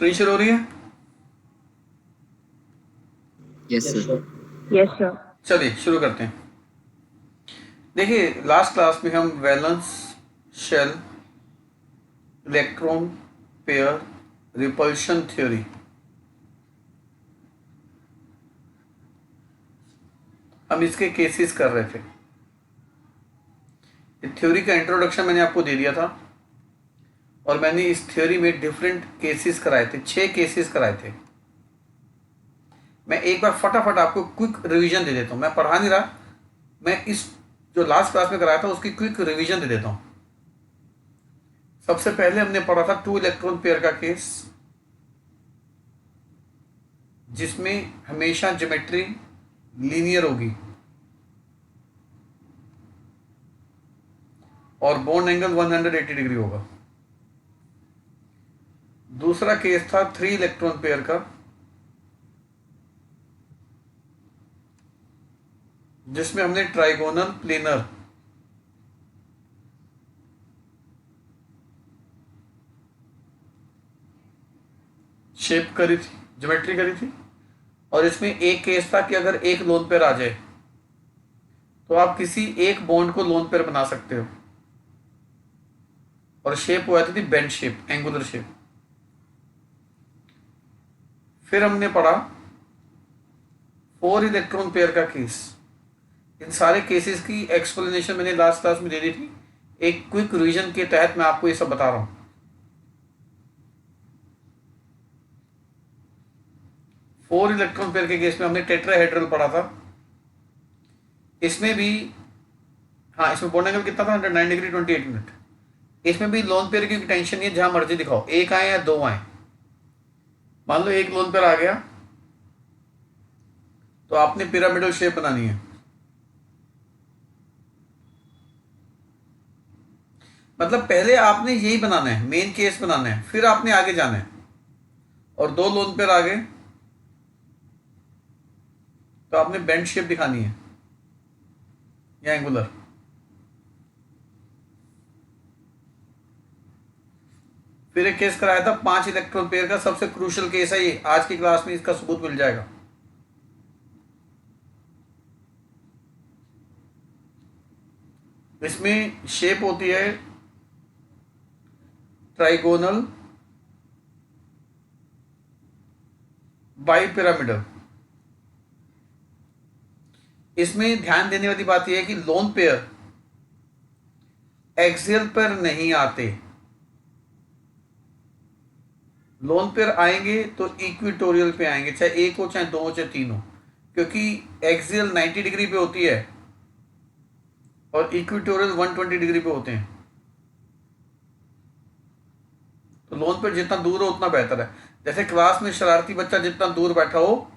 Screen share हो रही है? Yes sir. Yes sir. चलिए शुरू करते हैं। देखिए, लास्ट क्लास में हम valence shell, electron pair, repulsion theory, हम इसके केसेस कर रहे थे। थ्योरी का इंट्रोडक्शन मैंने आपको दे दिया था और मैंने इस थ्योरी में डिफरेंट केसेस कराए थे, 6 केसेस कराए थे। मैं एक बार फटाफट आपको क्विक रिवीजन दे देता हूँ। मैं पढ़ा नहीं रहा, मैं इस जो लास्ट क्लास में कराया था उसकी क्विक रिवीजन दे देता हूँ। सबसे पहले हमने पढ़ा था 2 इलेक्ट्रॉन पेयर का केस, जिसमें हमेशा ज्योमेट्री लीनियर होगी और बॉन्ड एंगल 180 डिग्री होगा। दूसरा केस था 3 इलेक्ट्रॉन पेयर का, जिसमें हमने ट्राइगोनल प्लेनर शेप करी थी, ज्योमेट्री करी थी। और इसमें एक केस था कि अगर एक लोन पेयर आ जाए तो आप किसी एक बॉन्ड को लोन पेयर बना सकते हो, और शेप हुआ थी बेंड शेप, एंगुलर शेप। फिर हमने पढ़ा 4 इलेक्ट्रॉन पेयर का केस। इन सारे केसेस की एक्सप्लेनेशन मैंने लास्ट क्लास में दे दी थी। एक क्विक रिवीजन के तहत मैं आपको ये सब बता रहा हूं। 4 इलेक्ट्रॉन पेयर के केस में हमने टेट्राहेड्रल पढ़ा था। इसमें भी, हाँ, इसमें बॉन्ड एंगल कितना था? 109 डिग्री 28 मिनट। इसमें भी लोन पेयर की टेंशन नहीं है, जहां मर्जी दिखाओ, एक आए या दो आए। मान लो एक लोन पेयर आ गया तो आपने पिरामिडल शेप बनानी है। मतलब पहले आपने यही बनाना है, मेन केस बनाना है, फिर आपने आगे जाना है। और दो लोन पेयर आ गए तो आपने बेंड शेप दिखानी है या एंगुलर। फिर एक केस कराया था 5 इलेक्ट्रॉन पेयर का, सबसे क्रूशियल केस है ये, आज की क्लास में इसका सबूत मिल जाएगा। इसमें शेप होती है ट्राइगोनल बाई पिरामिडल। इसमें ध्यान देने वाली बात यह है कि लोन पेयर एक्सियल पर नहीं आते। लोन पेयर आएंगे तो इक्विटोरियल पे आएंगे, चाहे एक हो, चाहे दो हो, चाहे तीन हो, क्योंकि एक्सियल 90 डिग्री पे होती है और इक्विटोरियल 120 डिग्री पे होते हैं। तो लोन पेयर जितना दूर हो उतना बेहतर है। जैसे क्लास में शरारती बच्चा जितना दूर बैठा हो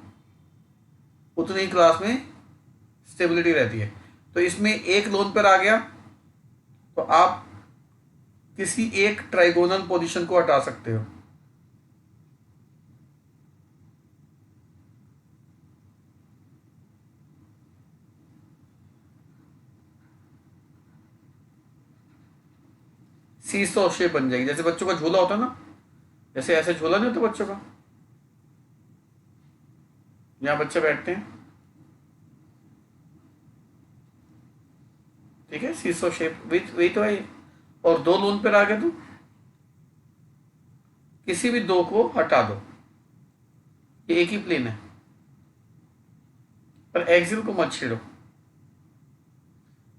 उतनी ही क्लास में स्टेबिलिटी रहती है। तो इसमें एक लोन पेयर आ गया तो आप किसी एक ट्राइगोनल पोजीशन को हटा सकते हो। सीसॉ शेप बन जाएगी, जैसे बच्चों का झूला होता है ना, जैसे ऐसे झूला नहीं होता बच्चों का, यहां बच्चे बैठते हैं, ठीक है, सीसॉ शेप वही तो है ये। और दो लोन पेयर आ गए तो किसी भी दो को हटा दो, ये एक ही प्लेन है, पर एक्सिल को मत छेड़ो।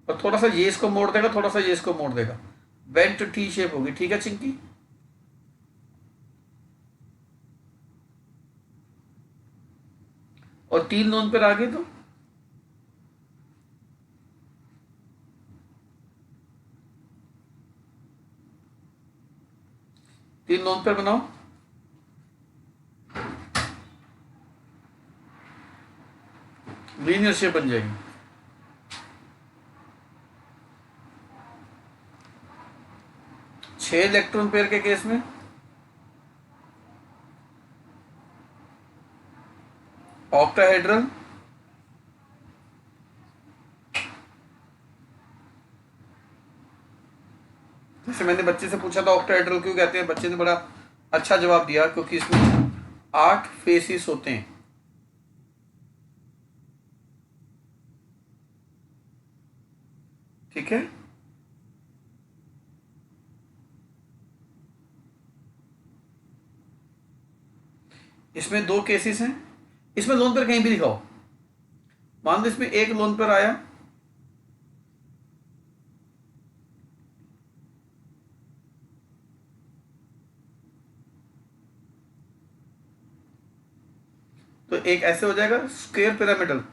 और थोड़ा सा ये इसको मोड़ देगा, थोड़ा सा ये इसको मोड़ देगा, बेंट टी शेप होगी, ठीक है चिंकी। और तीन लोन पेयर आ गए तो तीन लोन पेयर बनाओ, लीनियर शेप बन जाएगी। छह इलेक्ट्रॉन पेयर के केस में ऑक्टाहेड्रल, जैसे मैंने बच्चे से पूछा था ऑक्टाहेड्रल क्यों कहते हैं, बच्चे ने बड़ा अच्छा जवाब दिया, क्योंकि इसमें 8 फेसिस होते हैं। ठीक है, इसमें 2 केसेस हैं। इसमें लोन पेयर कहीं भी दिखाओ। मान लो इसमें एक लोन पेयर आया, तो एक ऐसे हो जाएगा स्क्वायर पिरामिडल।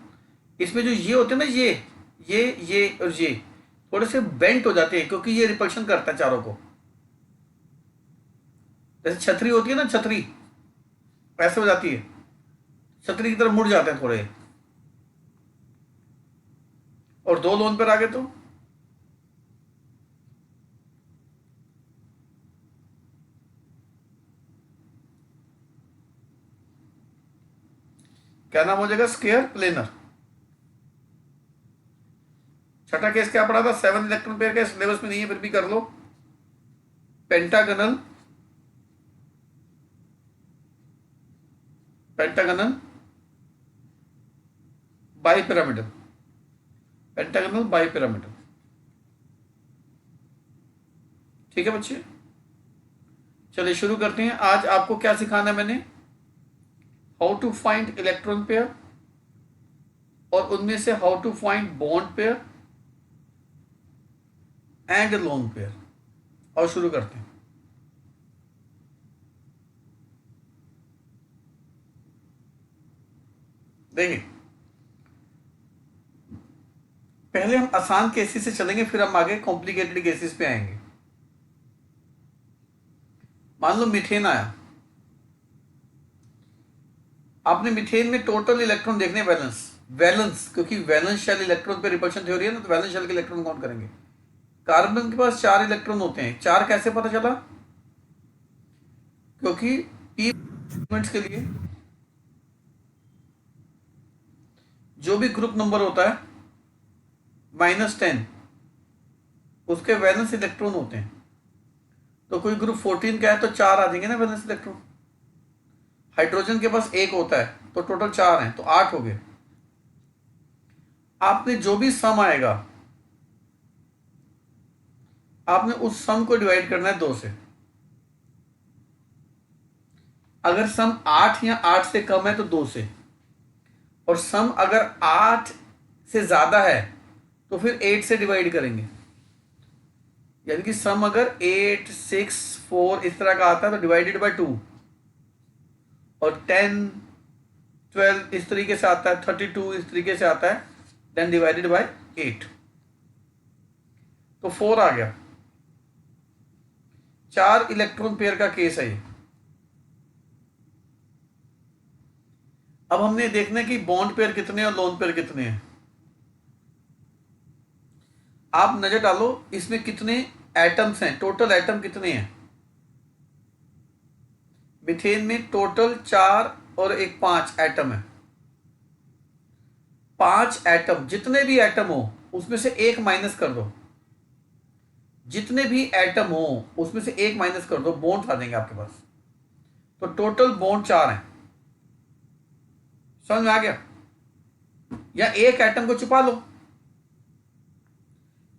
इसमें जो ये होते हैं ना, ये और ये थोड़े से बेंट हो जाते हैं, क्योंकि ये रिपल्शन करता है चारों को। जैसे छतरी होती है ना, छतरी ऐसे हो जाती है, छतरी की तरफ मुड़ जाते हैं थोड़े। और 2 लोन पर आ गए तो क्या नाम हो जाएगा? Square planar. छठा केस क्या पढ़ा था? 7 इलेक्ट्रॉन पेयर का सिलेबस में नहीं है, फिर भी कर लो। Pentagonal, pentagonal bipyramidal, pentagonal bipyramidal. ठीक है बच्चे, चलिए शुरू करते हैं। आज आपको क्या सिखाना है मैंने? How to find electron pair, और उनमें से how to find bond pair and lone pair. और शुरू करते हैं। देखिए, पहले हम आसान केसेस से चलेंगे, फिर हम आगे कॉम्प्लिकेटेड केसेस पे आएंगे। मान लो मीथेन आया, आपने मीथेन में टोटल इलेक्ट्रॉन देखने, वैलेंस, क्योंकि वैलेंस शेल इलेक्ट्रॉन पे रिपल्शन थ्योरी है ना, तो वैलेंस शेल के इलेक्ट्रॉन काउंट करेंगे। कार्बन के पास 4 इलेक्ट्रॉन होते हैं। 4 कैसे पता चला? क्योंकि p एलिमेंट्स के लिए जो भी ग्रुप नंबर होता है -10, उसके वैलेंस इलेक्ट्रॉन होते हैं। तो कोई ग्रुप 14 का है तो 4 आ जाएंगे ना वैलेंस इलेक्ट्रॉन। हाइड्रोजन के पास 1 होता है, तो टोटल 4 हैं, तो 8 हो गए। आपने जो भी सम आएगा, आपने उस सम को डिवाइड करना है 2 से। अगर सम 8 या 8 से कम है तो 2 से, और सम अगर 8 से ज्यादा है तो फिर 8 से डिवाइड करेंगे। यानी कि सम अगर 8, 6, 4 इस तरह का आता है तो डिवाइडेड बाय 2, और 10, 12 इस तरीके से आता है, 32 इस तरीके से आता है, देन डिवाइडेड बाय 8, तो 4 आ गया। 4 इलेक्ट्रॉन पेयर का केस है ये। अब हमने देखना है कि बॉन्ड पेयर कितने और लोन पेयर कितने हैं। आप नजर डालो इसमें कितने एटम्स हैं, टोटल एटम कितने हैं। मीथेन में टोटल 4 और 1 5 एटम है। 5 एटम, जितने भी एटम हो उसमें से 1 माइनस कर दो। जितने भी एटम हो उसमें से 1 माइनस कर दो, बॉन्ड आ जाएंगे आपके पास। तो टोटल बॉन्ड 4 हैं। समझ में आ गया? या एक एटम को छुपा लो,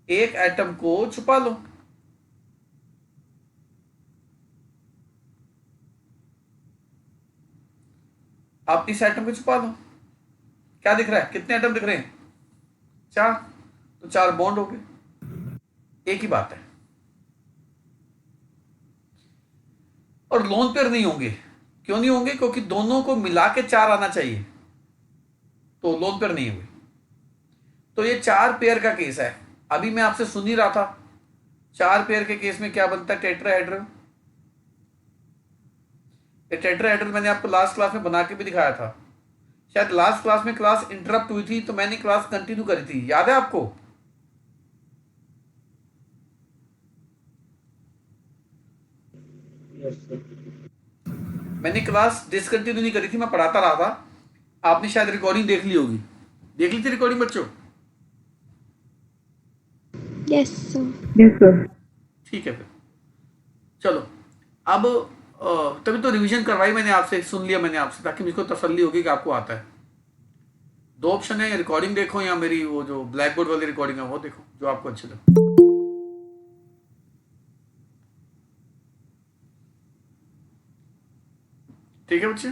एक एटम को छुपा लो। आप इस एटम को छुपा लो, क्या दिख रहा है? कितने एटम दिख रहे हैं? 4, तो 4 बॉन्ड हो गए। एक ही बात है। और लोन पेयर नहीं होंगे। क्यों नहीं होंगे? क्योंकि दोनों को मिला के 4 आना चाहिए, तो लोन पेयर नहीं हुए। तो ये 4 पेयर का केस है। अभी मैं आपसे सुन ही रहा था, 4 पेयर के केस में क्या बनता है? टेट्राहेड्रल। ये टेट्राहेड्रल मैंने आपको लास्ट क्लास में बना के भी दिखाया था। शायद लास्ट क्लास में क्लास इंटरप्ट हुई थी, तो मैंने क्लास कंटिन्यू करी थी, याद है आपको? मैंने क्लास डिसकंटिन्यू नहीं करी थी, मैं पढ़ाता रहा था। आपने शायद रिकॉर्डिंग देख ली होगी। देख ली थी रिकॉर्डिंग बच्चों? Yes, sir. Yes, sir. ठीक है, फिर चलो। अब तभी तो रिवीजन करवाई मैंने आपसे, सुन लिया मैंने आपसे, ताकि मुझको तसल्ली होगी कि आपको आता है। दो ऑप्शन है, रिकॉर्डिंग देखो या मेरी वो जो ब्लैक बोर्ड वाली रिकॉर्डिंग है वो देखो, जो आपको अच्छी लगे। ठीक है बच्चे,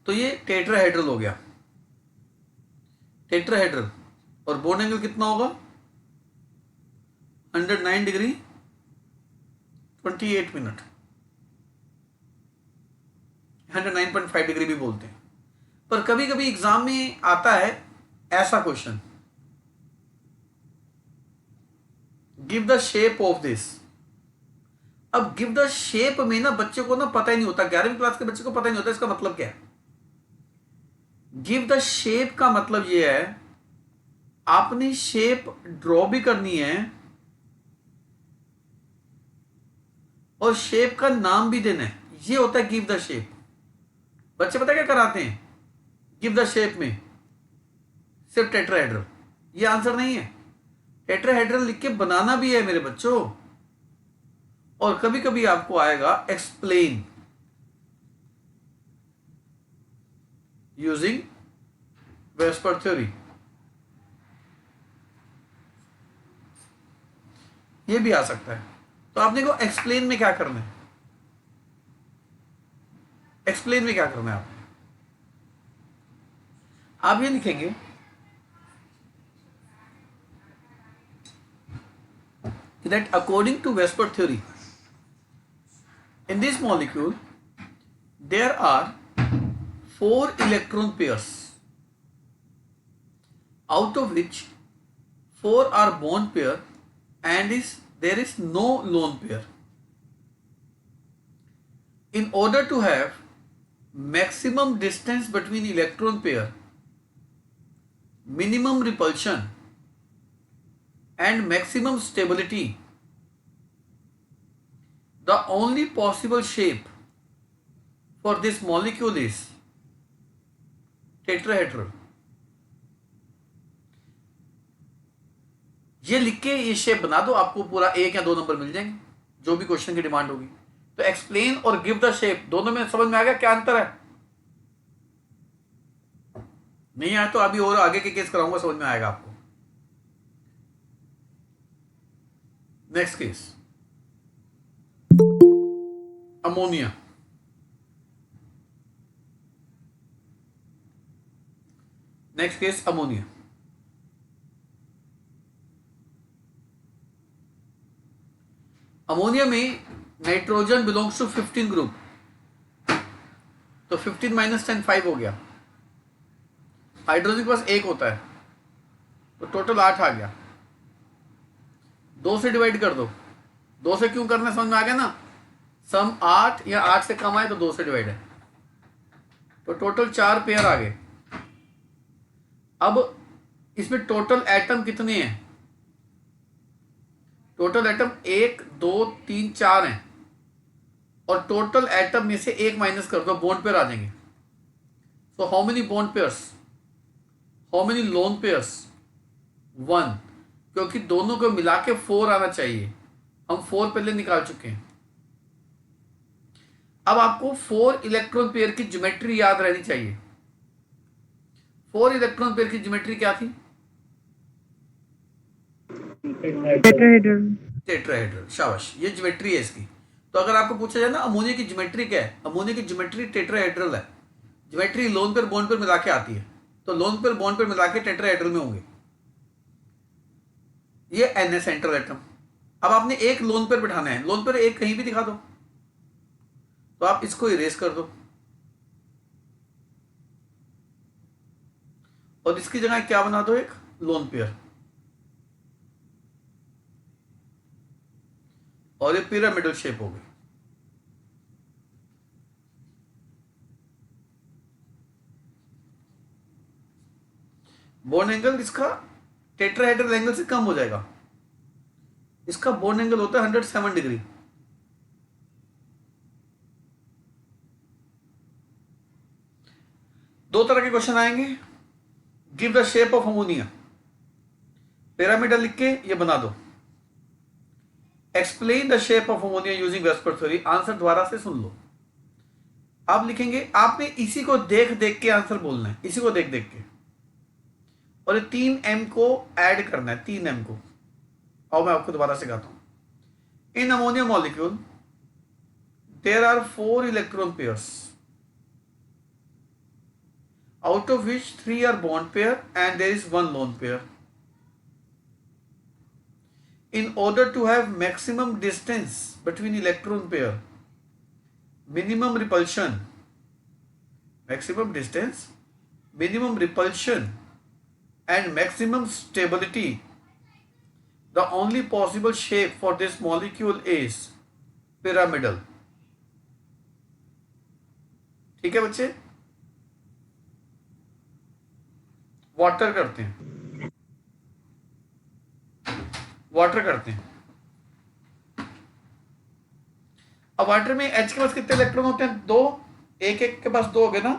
तो ये टेट्राहेड्रल हो गया, टेट्राहेड्रल। और बोन एंगल कितना होगा? 109 डिग्री 28 मिनट, 109.5 डिग्री भी बोलते हैं। पर कभी कभी एग्जाम में आता है ऐसा question, give the shape of this. अब गिव द शेप में ना बच्चे को ना पता ही नहीं होता, 11वीं क्लास के बच्चे को पता ही नहीं होता इसका मतलब क्या है। गिव द शेप का मतलब यह है आपने शेप ड्रॉ भी करनी है और शेप का नाम भी देना है, ये होता है गिव द शेप। बच्चे पता क्या कराते हैं गिव द शेप में? सिर्फ टेट्राहेड्रल, ये आंसर नहीं है। टेट्राहेड्रल लिख के बनाना भी है मेरे बच्चों। और कभी कभी आपको आएगा एक्सप्लेन यूजिंग वेस्पर थ्योरी, ये भी आ सकता है। तो आपने को एक्सप्लेन में क्या करना है, एक्सप्लेन में क्या करना है आप ये लिखेंगे that according to Vesper theory, in this molecule there are 4 electron pairs, out of which 4 are bond pair and there is no lone pair. In order to have maximum distance between electron pair, minimum repulsion and maximum stability, the only possible shape for this molecule is tetrahedral. ये लिख के ये shape बना दो, आपको पूरा 1 या 2 number मिल जाएंगे, जो भी क्वेश्चन की डिमांड होगी। तो एक्सप्लेन और गिव द शेप दोनों में समझ में आ गया क्या अंतर है? नहीं आया तो अभी और आगे के केस कराऊंगा, समझ में आएगा आपको। Next case, ammonia. Next case ammonia. Ammonia में नाइट्रोजन बिलोंग्स टू 15 ग्रुप, तो 15 माइनस 10 5 हो गया। हाइड्रोजन के पास 1 होता है, तो टोटल 8 आ गया। 2 से डिवाइड कर दो, 2 से क्यों करना समझ में आ गया ना, सम 8 या 8 से कम आए तो 2 से डिवाइड है, तो टोटल 4 पेयर आ गए। अब इसमें टोटल एटम कितने हैं? टोटल एटम 1 2 3 4 हैं, और टोटल एटम में से 1 माइनस कर दो, बॉन्ड पेयर आ जाएंगे। So how many bond pairs, how many lone pairs? 1, क्योंकि दोनों को मिला के 4 आना चाहिए, हम 4 पहले निकाल चुके हैं। अब आपको 4 इलेक्ट्रॉन पेयर की ज्योमेट्री याद रहनी चाहिए। 4 इलेक्ट्रॉन पेयर की ज्योमेट्री क्या थी? टेट्राहेड्रल। टेट्राहेड्रल, शाबाश, ये ज्योमेट्री है इसकी। तो अगर आपको पूछा जाए ना अमोनिया की ज्योमेट्री क्या है, अमोनिया की ज्योमेट्री टेट्राहेड्रल है। Geometry lone pair bond pair मिला के आती है, तो लोन पेयर बॉन्ड पेयर मिला के टेट्राहेड्रल में होंगे। ये एन है सेंट्रल एटम। अब आपने एक लोन पेयर बिठाना है, लोन पेयर एक कहीं भी दिखा दो, तो आप इसको इरेज कर दो और इसकी जगह क्या बना दो, एक लोन पेयर, और ये पिरामिडल शेप हो गई। बॉन्ड एंगल इसका टेट्राहेड्रल एंगल से कम हो जाएगा। इसका बॉन्ड एंगल होता है 107 डिग्री। दो तरह के क्वेश्चन आएंगे, give the shape of ammonia, pyramidal लिख के ये बना दो। Explain the shape of ammonia using VSEPR theory, answer दोबारा से सुन लो। आप लिखेंगे, आपने इसी को देख देख के आंसर बोलना है, इसी को देख देख के, और ये 3m को ऐड करना है, 3m को। और मैं आपको दोबारा सिखाता हूं। In ammonia molecule there are 4 electron pairs, out of which 3 are bond pair and there is 1 lone pair. In order to have maximum distance between electron pair, minimum repulsion, maximum distance, minimum repulsion and maximum stability, the only possible shape for this molecule is pyramidal. ठीक है बच्चे? Water करते हैं, water करते हैं। अब water में H के पास कितने इलेक्ट्रॉन होते हैं? 2, एक एक के पास 2 हो गए ना।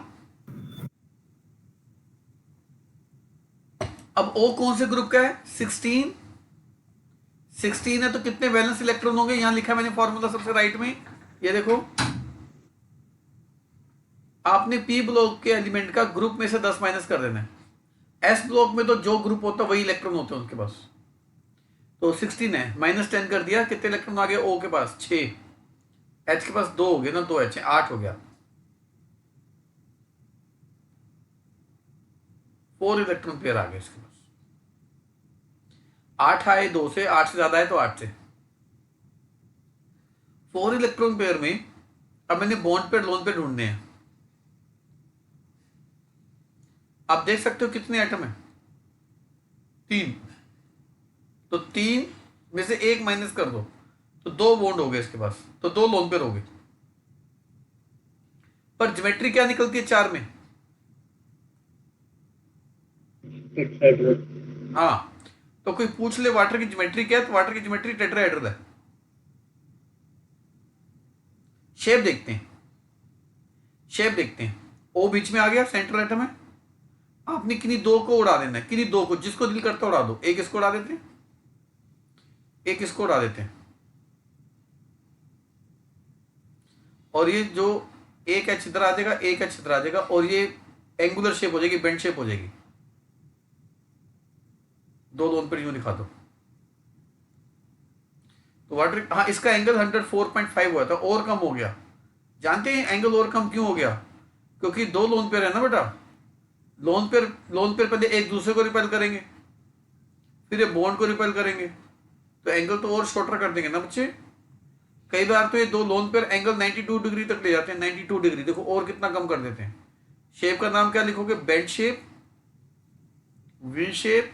अब O कौन से ग्रुप का है? 16 है, तो कितने वैलेंस इलेक्ट्रॉन होंगे? यहां लिखा मैंने फॉर्मूला सबसे राइट में, ये देखो। आपने P ब्लॉक के एलिमेंट का ग्रुप में से 10 माइनस कर देना है। S ब्लॉक में तो जो ग्रुप होता है वही इलेक्ट्रॉन होते हैं उनके पास। तो 16 है, -10 कर दिया, कितने इलेक्ट्रॉन आ गए O के पास? 6। H के पास 2 हो गए ना, 2 H, 8 हो गया। 4 इलेक्ट्रॉन पेयर आ गए इसके पास। 8 आए 2 से, 8 से ज्यादा है तो 8 से। 4 इलेक्ट्रॉन पेयर में अब मैंने बॉन्ड पेयर लोन पेयर ढूंढने हैं। आप देख सकते हो कितने एटम है? 3। तो 3 में से 1 माइनस कर दो तो 2 बॉन्ड हो गए इसके पास, तो 2 लोन पेयर हो गए। पर ज्योमेट्री क्या निकलती है 4 में? हाँ, तो कोई पूछ ले वाटर की ज्योमेट्री क्या है, तो वाटर की ज्योमेट्री टेट्राहेड्रल है। शेप देखते हैं, शेप देखते हैं। ओ बीच में आ गया, सेंट्रल एटम है। आपने किन्हीं 2 को उड़ा देना है, किन्हीं 2 को, जिसको दिल करता उड़ा दो। एक इसको उड़ा देते हैं, एक इसको उड़ा देते हैं, और ये जो एक एच इधर आ जाएगा, एक एच इधर आ जाएगा, और ये एंगुलर शेप हो जाएगी, बेंड शेप हो जाएगी। 2 लोन पर यूं दिखा दो तो वाटर, हाँ इसका एंगल 104.5 हुआ था, और कम हो गया। जानते हैं एंगल और कम क्यों हो गया? क्योंकि 2 लोन पेयर है ना बेटा। लोन पेयर पहले एक दूसरे को रिपेल करेंगे, फिर ये बॉन्ड को रिपेल करेंगे, तो एंगल तो और शॉर्टर कर देंगे ना बच्चे। कई बार तो ये 2 लोन पेयर एंगल 92 डिग्री तक ले जाते हैं, 92 डिग्री। देखो और कितना कम कर देते हैं। शेप का नाम क्या लिखोगे? बेंड शेप, वी शेप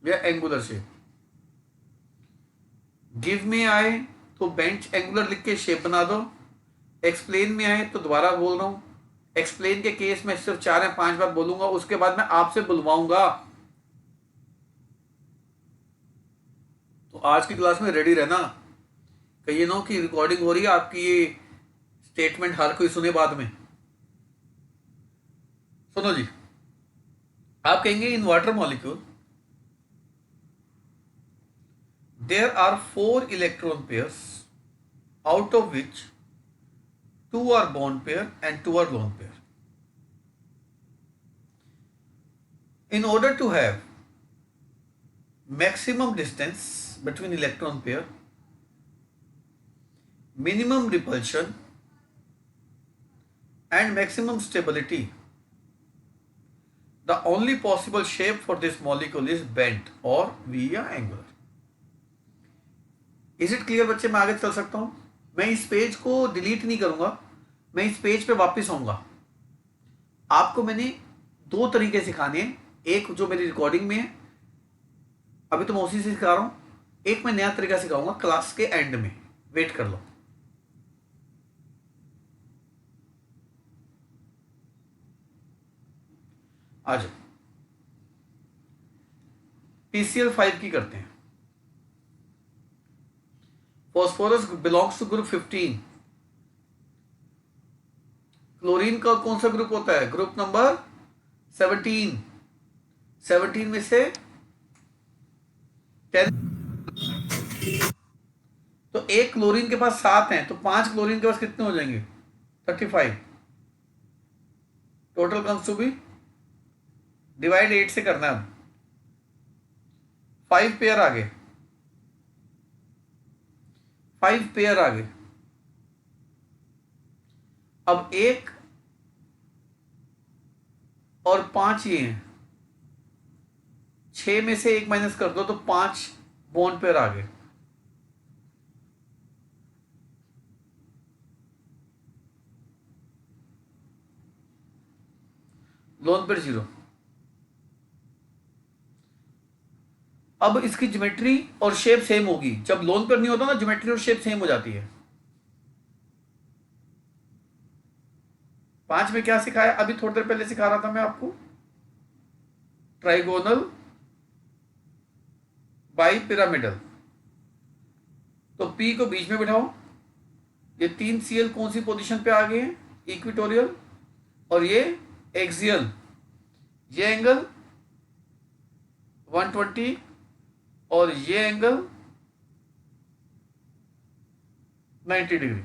या एंगुलर शेप। गिव में आए तो बेंच एंगुलर लिख के शेप बना दो। एक्सप्लेन में आए तो दोबारा बोल रहा हूं, एक्सप्लेन के केस में सिर्फ 4 या 5 बार बोलूंगा, उसके बाद मैं आपसे बुलवाऊंगा। तो आज की क्लास में रेडी रहना। कहिए नो कि रिकॉर्डिंग हो रही है आपकी, ये स्टेटमेंट हर कोई सुने बाद में। सुनो जी, आप कहेंगे in water molecule there are 4 electron pairs, out of which 2 are bond pair and 2 are lone pair. In order to have maximum distance between electron pair, minimum repulsion and maximum stability, the only possible shape for this molecule is bent or V या angular. Is it clear बच्चे? मैं आगे चल सकता हूं। मैं इस page को डिलीट नहीं करूंगा, मैं इस पेज पे वापस आऊंगा। आपको मैंने 2 तरीके सिखाने हैं, एक जो मेरी रिकॉर्डिंग में है, अभी तो मैं उसी से सिखा रहा हूं, एक मैं नया तरीका सिखाऊंगा क्लास के एंड में। वेट कर लो। आ जाओ, PCl 5 की करते हैं। Phosphorus belongs to group 15। Chlorine का कौन सा ग्रुप होता है? Group number 17। 17 में से 10, तो एक क्लोरीन के पास 7 हैं, तो 5 क्लोरीन के पास कितने हो जाएंगे? 35। Total comes to be, divide 8 से करना है अब। 5 पेयर आ गए, 5 पेयर आ गए। अब 1 और 5 ये हैं, 6 में से 1 माइनस कर दो तो 5 बॉन्ड पेयर आ गए। Lone pair 0। अब इसकी ज्योमेट्री और शेप सेम होगी। जब लोन पेयर नहीं होता ना, ज्योमेट्री और शेप सेम हो जाती है। 5 में क्या सिखाया? अभी थोड़ी देर पहले सिखा रहा था मैं आपको, ट्राइगोनल बाई पिरामिडल। तो P को बीच में बिठाओ। ये 3 Cl कौन सी पोजीशन पे आ गए हैं? इक्वेटोरियल। और ये एक्सियल। ये एंगल 120 और ये angle 90 degree.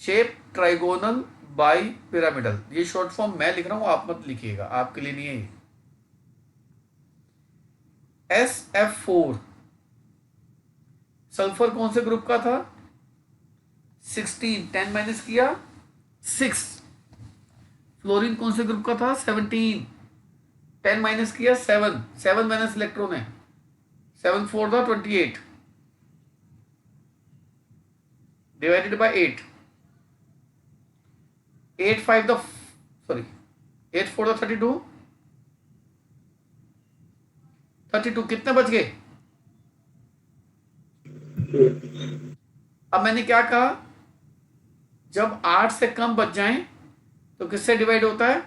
Shape trigonal bi pyramidal. ये शॉर्ट फॉर्म मैं लिख रहा हूं, आप मत लिखिएगा, आपके लिए नहीं है ये। SF4 सल्फर कौन से ग्रुप का था? 16, 10 माइनस किया 6। फ्लोरीन कौन से ग्रुप का था? 17, 10 माइनस किया 7, 7 माइनस इलेक्ट्रॉन है, 7 4 था 28 divided by 8, 8 5 the sorry 8 4 the 32, 32 कितने बच गए? अब मैंने क्या कहा, जब 8 से कम बच जाएं तो किससे डिवाइड होता है?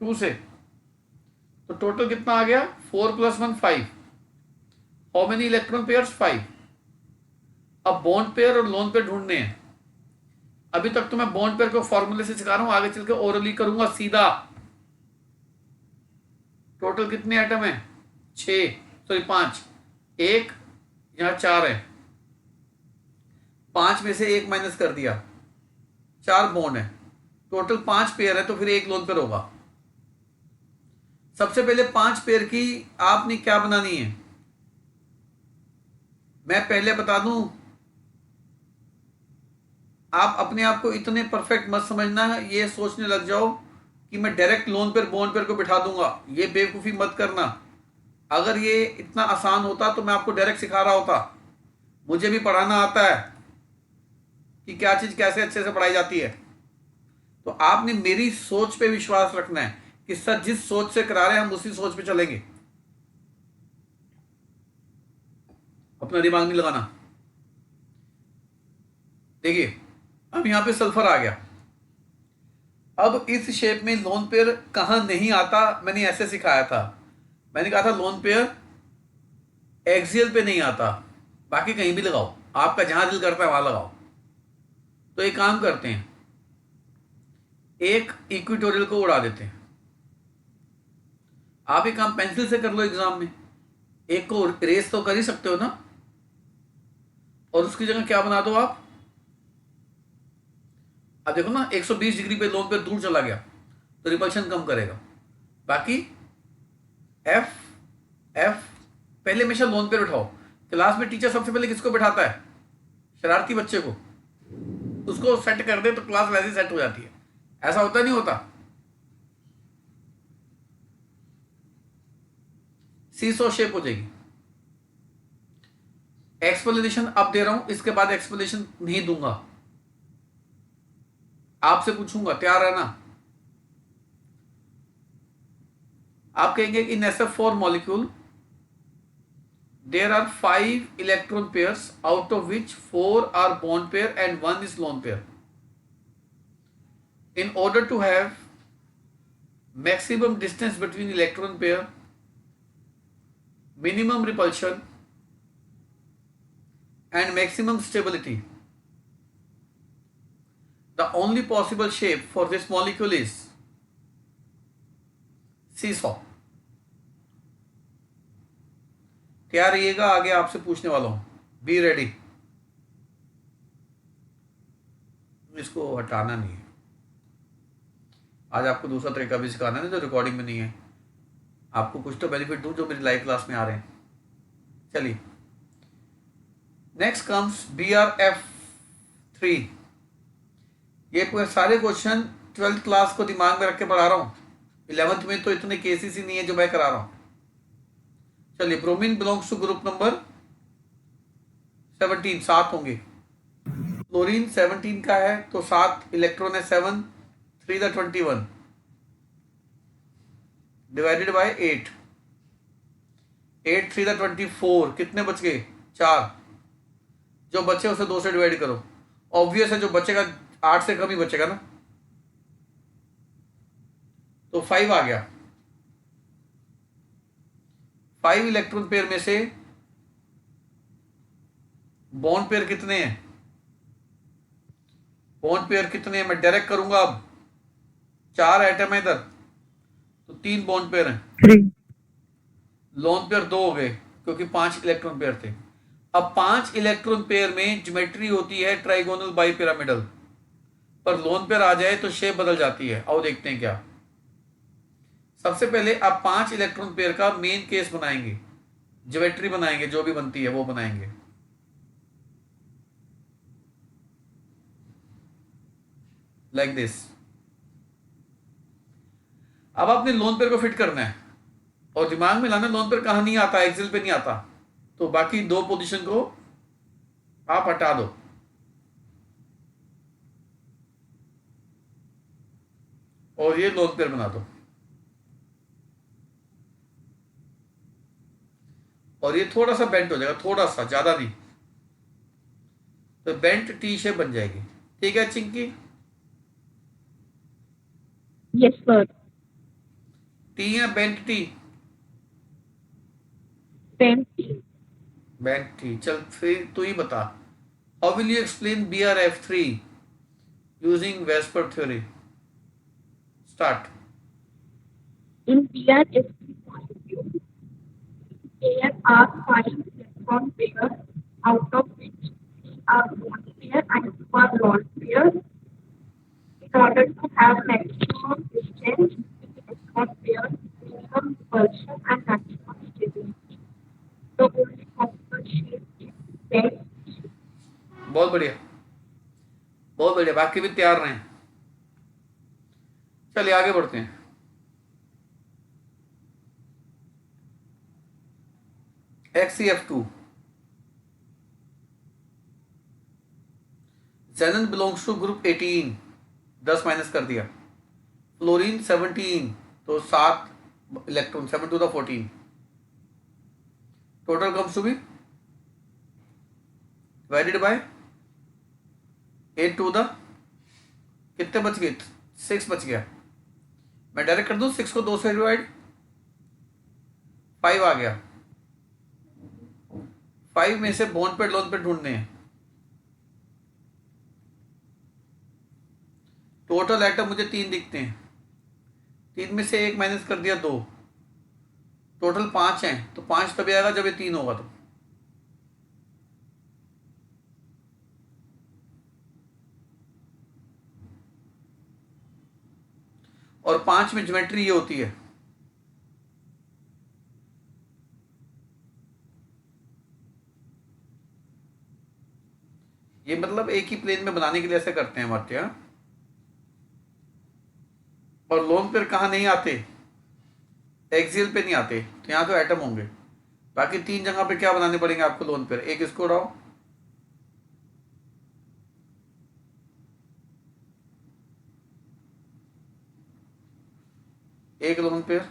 2 से। तो टोटल कितना आ गया? 4 + 1 5। How many electron pairs? 5। अब बॉन्ड पेयर और लोन पेयर ढूंढने हैं। अभी तक तो मैं बॉन्ड पेयर को फॉर्मूले से सिखा रहा हूं, आगे चल के ओरली करूंगा सीधा। टोटल कितने एटम है? 5। 1 यहां 4 है, 5 में से 1 माइनस कर दिया, 4 बॉन्ड है। टोटल 5 पेयर है, तो फिर 1 लोन पेयर होगा। सबसे पहले 5 पेयर की आपने क्या बनानी है, मैं पहले बता दूं। आप अपने आप को इतने परफेक्ट मत समझना है, ये सोचने लग जाओ कि मैं direct lone pair bond pair को बिठा दूंगा। ये बेवकूफ़ी मत करना। अगर ये इतना आसान होता तो मैं आपको डायरेक्ट सिखा रहा होता। मुझे भी पढ़ाना आता है कि क्या चीज़ कैसे अच्छे से पढ़ाई जाती है। तो आपने मेरी सोच पे विश्वास रखना है कि सर जिस सोच से करा रहे हैं हम उसी सोच पे चलेंगे। अपना दिमाग नहीं लगाना। देखिए अब यहां पे सल्फर आ गया। अब इस शेप में लोन पेयर कहां नहीं आता, मैंने ऐसे सिखाया था। मैंने कहा था लोन पेयर एक्सियल पे नहीं आता, बाकी कहीं भी लगाओ, आपका जहां दिल करता है वहां लगाओ। तो एक काम करते हैं, एक इक्वेटोरियल को उड़ा देते हैं। आप एक काम पेंसिल से कर लो एग्जाम में, एक को इरेज तो कर ही सकते हो ना, और उसकी जगह क्या बना दो आप। अब देखो ना 120 डिग्री पे लोन पेयर दूर चला गया तो रिपल्शन कम करेगा। बाकी एफ एफ पहले हमेशा लोन पेयर उठाओ। क्लास में टीचर सबसे पहले किसको बिठाता है? शरारती बच्चे को। उसको सेट कर दे तो क्लास वैसे सेट हो जाती है। ऐसा होता नहीं होता? सीसो शेप हो जाएगी। एक्सप्लेनेशन अब दे रहा हूं, इसके बाद एक्सप्लेनेशन नहीं दूंगा, आपसे पूछूंगा, तैयार है ना? आप कहेंगे in SF4 molecule there are 5 electron pairs out of which 4 are bond pair and 1 is lone pair. In order to have maximum distance between electron pair, minimum repulsion and maximum stability, the only possible shape for this molecule is seesaw. तैयार रहिएगा, आगे आपसे पूछने वाला हूं, be ready. इसको हटाना नहीं है, आज आपको दूसरा तरीका भी सिखाना है जो रिकॉर्डिंग में नहीं है। आपको कुछ तो बेनिफिट दूं जो मेरी लाइव क्लास में आ रहे हैं। चलिए, नेक्स्ट कम्स BRF3। ये पूरे सारे क्वेश्चन 12th क्लास को दिमाग में रख के पढ़ा रहा हूं, 11th में तो इतने केसेस ही नहीं है जो मैं करा रहा हूं। चलिए, bromine belongs to group number 17, 7 होंगे। क्लोरीन 17 का है तो 7 इलेक्ट्रॉन है, 7 3 द 21 डिवाइडेड बाय 8, 8 3 द 24, कितने बच गए? 4। जो बचे उसे 2 से डिवाइड करो। ऑब्वियस है जो बचेगा 8 से कम ही बचेगा ना, तो 5 आ गया। 5 इलेक्ट्रॉन पेयर में से बॉन्ड पेयर कितने हैं? बॉन्ड पेयर कितने हैं मैं डायरेक्ट करूंगा। अब 4 एटम है इधर, तो 3 बॉन्ड पेयर हैं। 3. लोन पेयर 2 हो गए क्योंकि 5 इलेक्ट्रॉन पेयर थे। अब 5 इलेक्ट्रॉन पेयर में ज्योमेट्री होती है ट्राइगोनल बाई पिरामिडल, पर लोन पेयर आ जाए तो शेप बदल जाती है। आओ देखते हैं क्या। सबसे पहले आप 5 इलेक्ट्रॉन पेयर का मेन केस बनाएंगे, ज्योमेट्री बनाएंगे, जो भी बनती है वो बनाएंगे। Like this. अब आपने लोन पेयर को फिट करना है और दिमाग में लाना, लोन पेयर कहां नहीं आता, एक्सेल पे नहीं आता, तो बाकी 2 पोजीशन को आप हटा दो। और ये लोन पेयर बना दो, और ये थोड़ा सा बेंट हो जाएगा, थोड़ा सा, ज्यादा नहीं, तो बेंट टी शेप बन जाएगी। ठीक है चिंकी? Yes, sir. टी या बेंट टी? 20. Bent T. चल फिर तू ही बता, how will you explain BRF3 using VSEPR theory? Start. In BRF molecule, there are 5 electron pairs, out of which 3 are bond pair and 2 are lone pair. In order to have maximum distance between electron pairs, minimum repulsion and maximum stability, the only possible shape is bent. बहुत बढ़िया, बहुत बढ़िया, बाकी भी तैयार रहें। चलिए आगे बढ़ते हैं। XCF2, xenon belongs to group 18, 10 minus कर दिया। फ्लोरीन 17, तो 7 electron, 7 two the 14, total comes to be divided by 8 two the, कितने बच गए? 6 बच गया। मैं डायरेक्ट कर दूं, 6 को 2 से डिवाइड, 5 आ गया। 5 में से बॉन्ड पेयर लोन पेयर ढूंढने हैं। टोटल एटम मुझे 3 दिखते हैं, 3 में से 1 माइनस कर दिया, 2, टोटल 5 हैं, तो 5 तभी आएगा जब ये 3 होगा तो। और 5 में ज्योमेट्री ये होती है, ये मतलब एक ही प्लेन में बनाने के लिए ऐसे करते हैं हमारे यहाँ। और लोन पेयर कहाँ नहीं आते? एक्सियल पे नहीं आते, तो यहाँ तो एटम होंगे। बाकी 3 जगह पे क्या बनाने पड़ेंगे आपको लोन पेयर? एक इसको उड़ाओ, एक lone pair,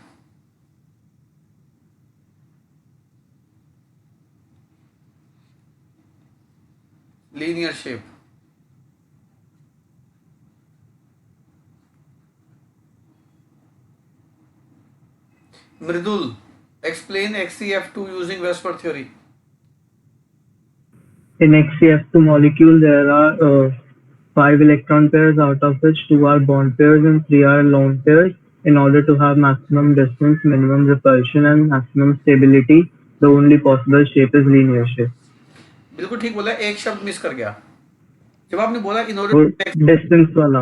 linear shape. Mridul, explain XCF2 using Vesper theory. In XCF2 molecule, there are 5 electron pairs, out of which 2 are bond pairs and 3 are lone pairs. In order to have maximum distance, minimum repulsion, and maximum stability, The only possible shape is linear shape. बिल्कुल ठीक बोला, एक शब्द miss कर गया। जब आपने बोला इन वो ऑर्डर, distance वाला,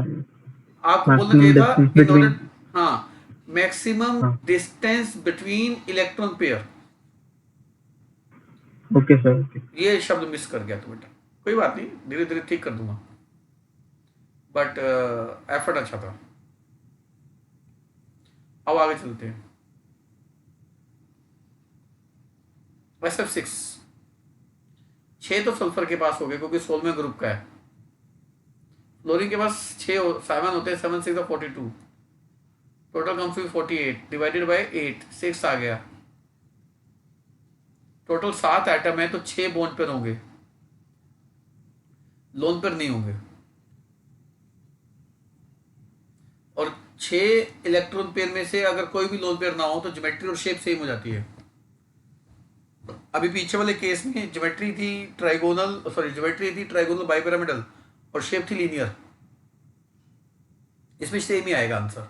आपको बोलना चाहिए maximum था distance इन ऑर्डर, between. हाँ, मैक्सिमम हाँ, distance between electron pair, okay sir. Okay. ये शब्द मिस कर गया तो बेटा, कोई बात नहीं, धीरे धीरे ठीक कर दूंगा, बट एफर्ट अच्छा था। अब आगे चलते हैं। SF6 6 तो सल्फर के पास हो गए क्योंकि 16वें ग्रुप का है। फ्लोरीन के पास 7 होते हैं, 7 6 42, total comes to 48 divided by 8, 6 आ गया। टोटल 7 एटम है तो 6 बॉन्ड पेयर होंगे, लोन पेयर नहीं होंगे, और 6 इलेक्ट्रॉन पेयर में से अगर कोई भी लोन पेयर ना हो तो ज्योमेट्री और शेप सेम हो जाती है। अभी पीछे वाले केस में ज्योमेट्री थी ट्राइगोनल बाइपिरामिडल और शेप थी लीनियर, इसमें सेम ही आएगा आंसर।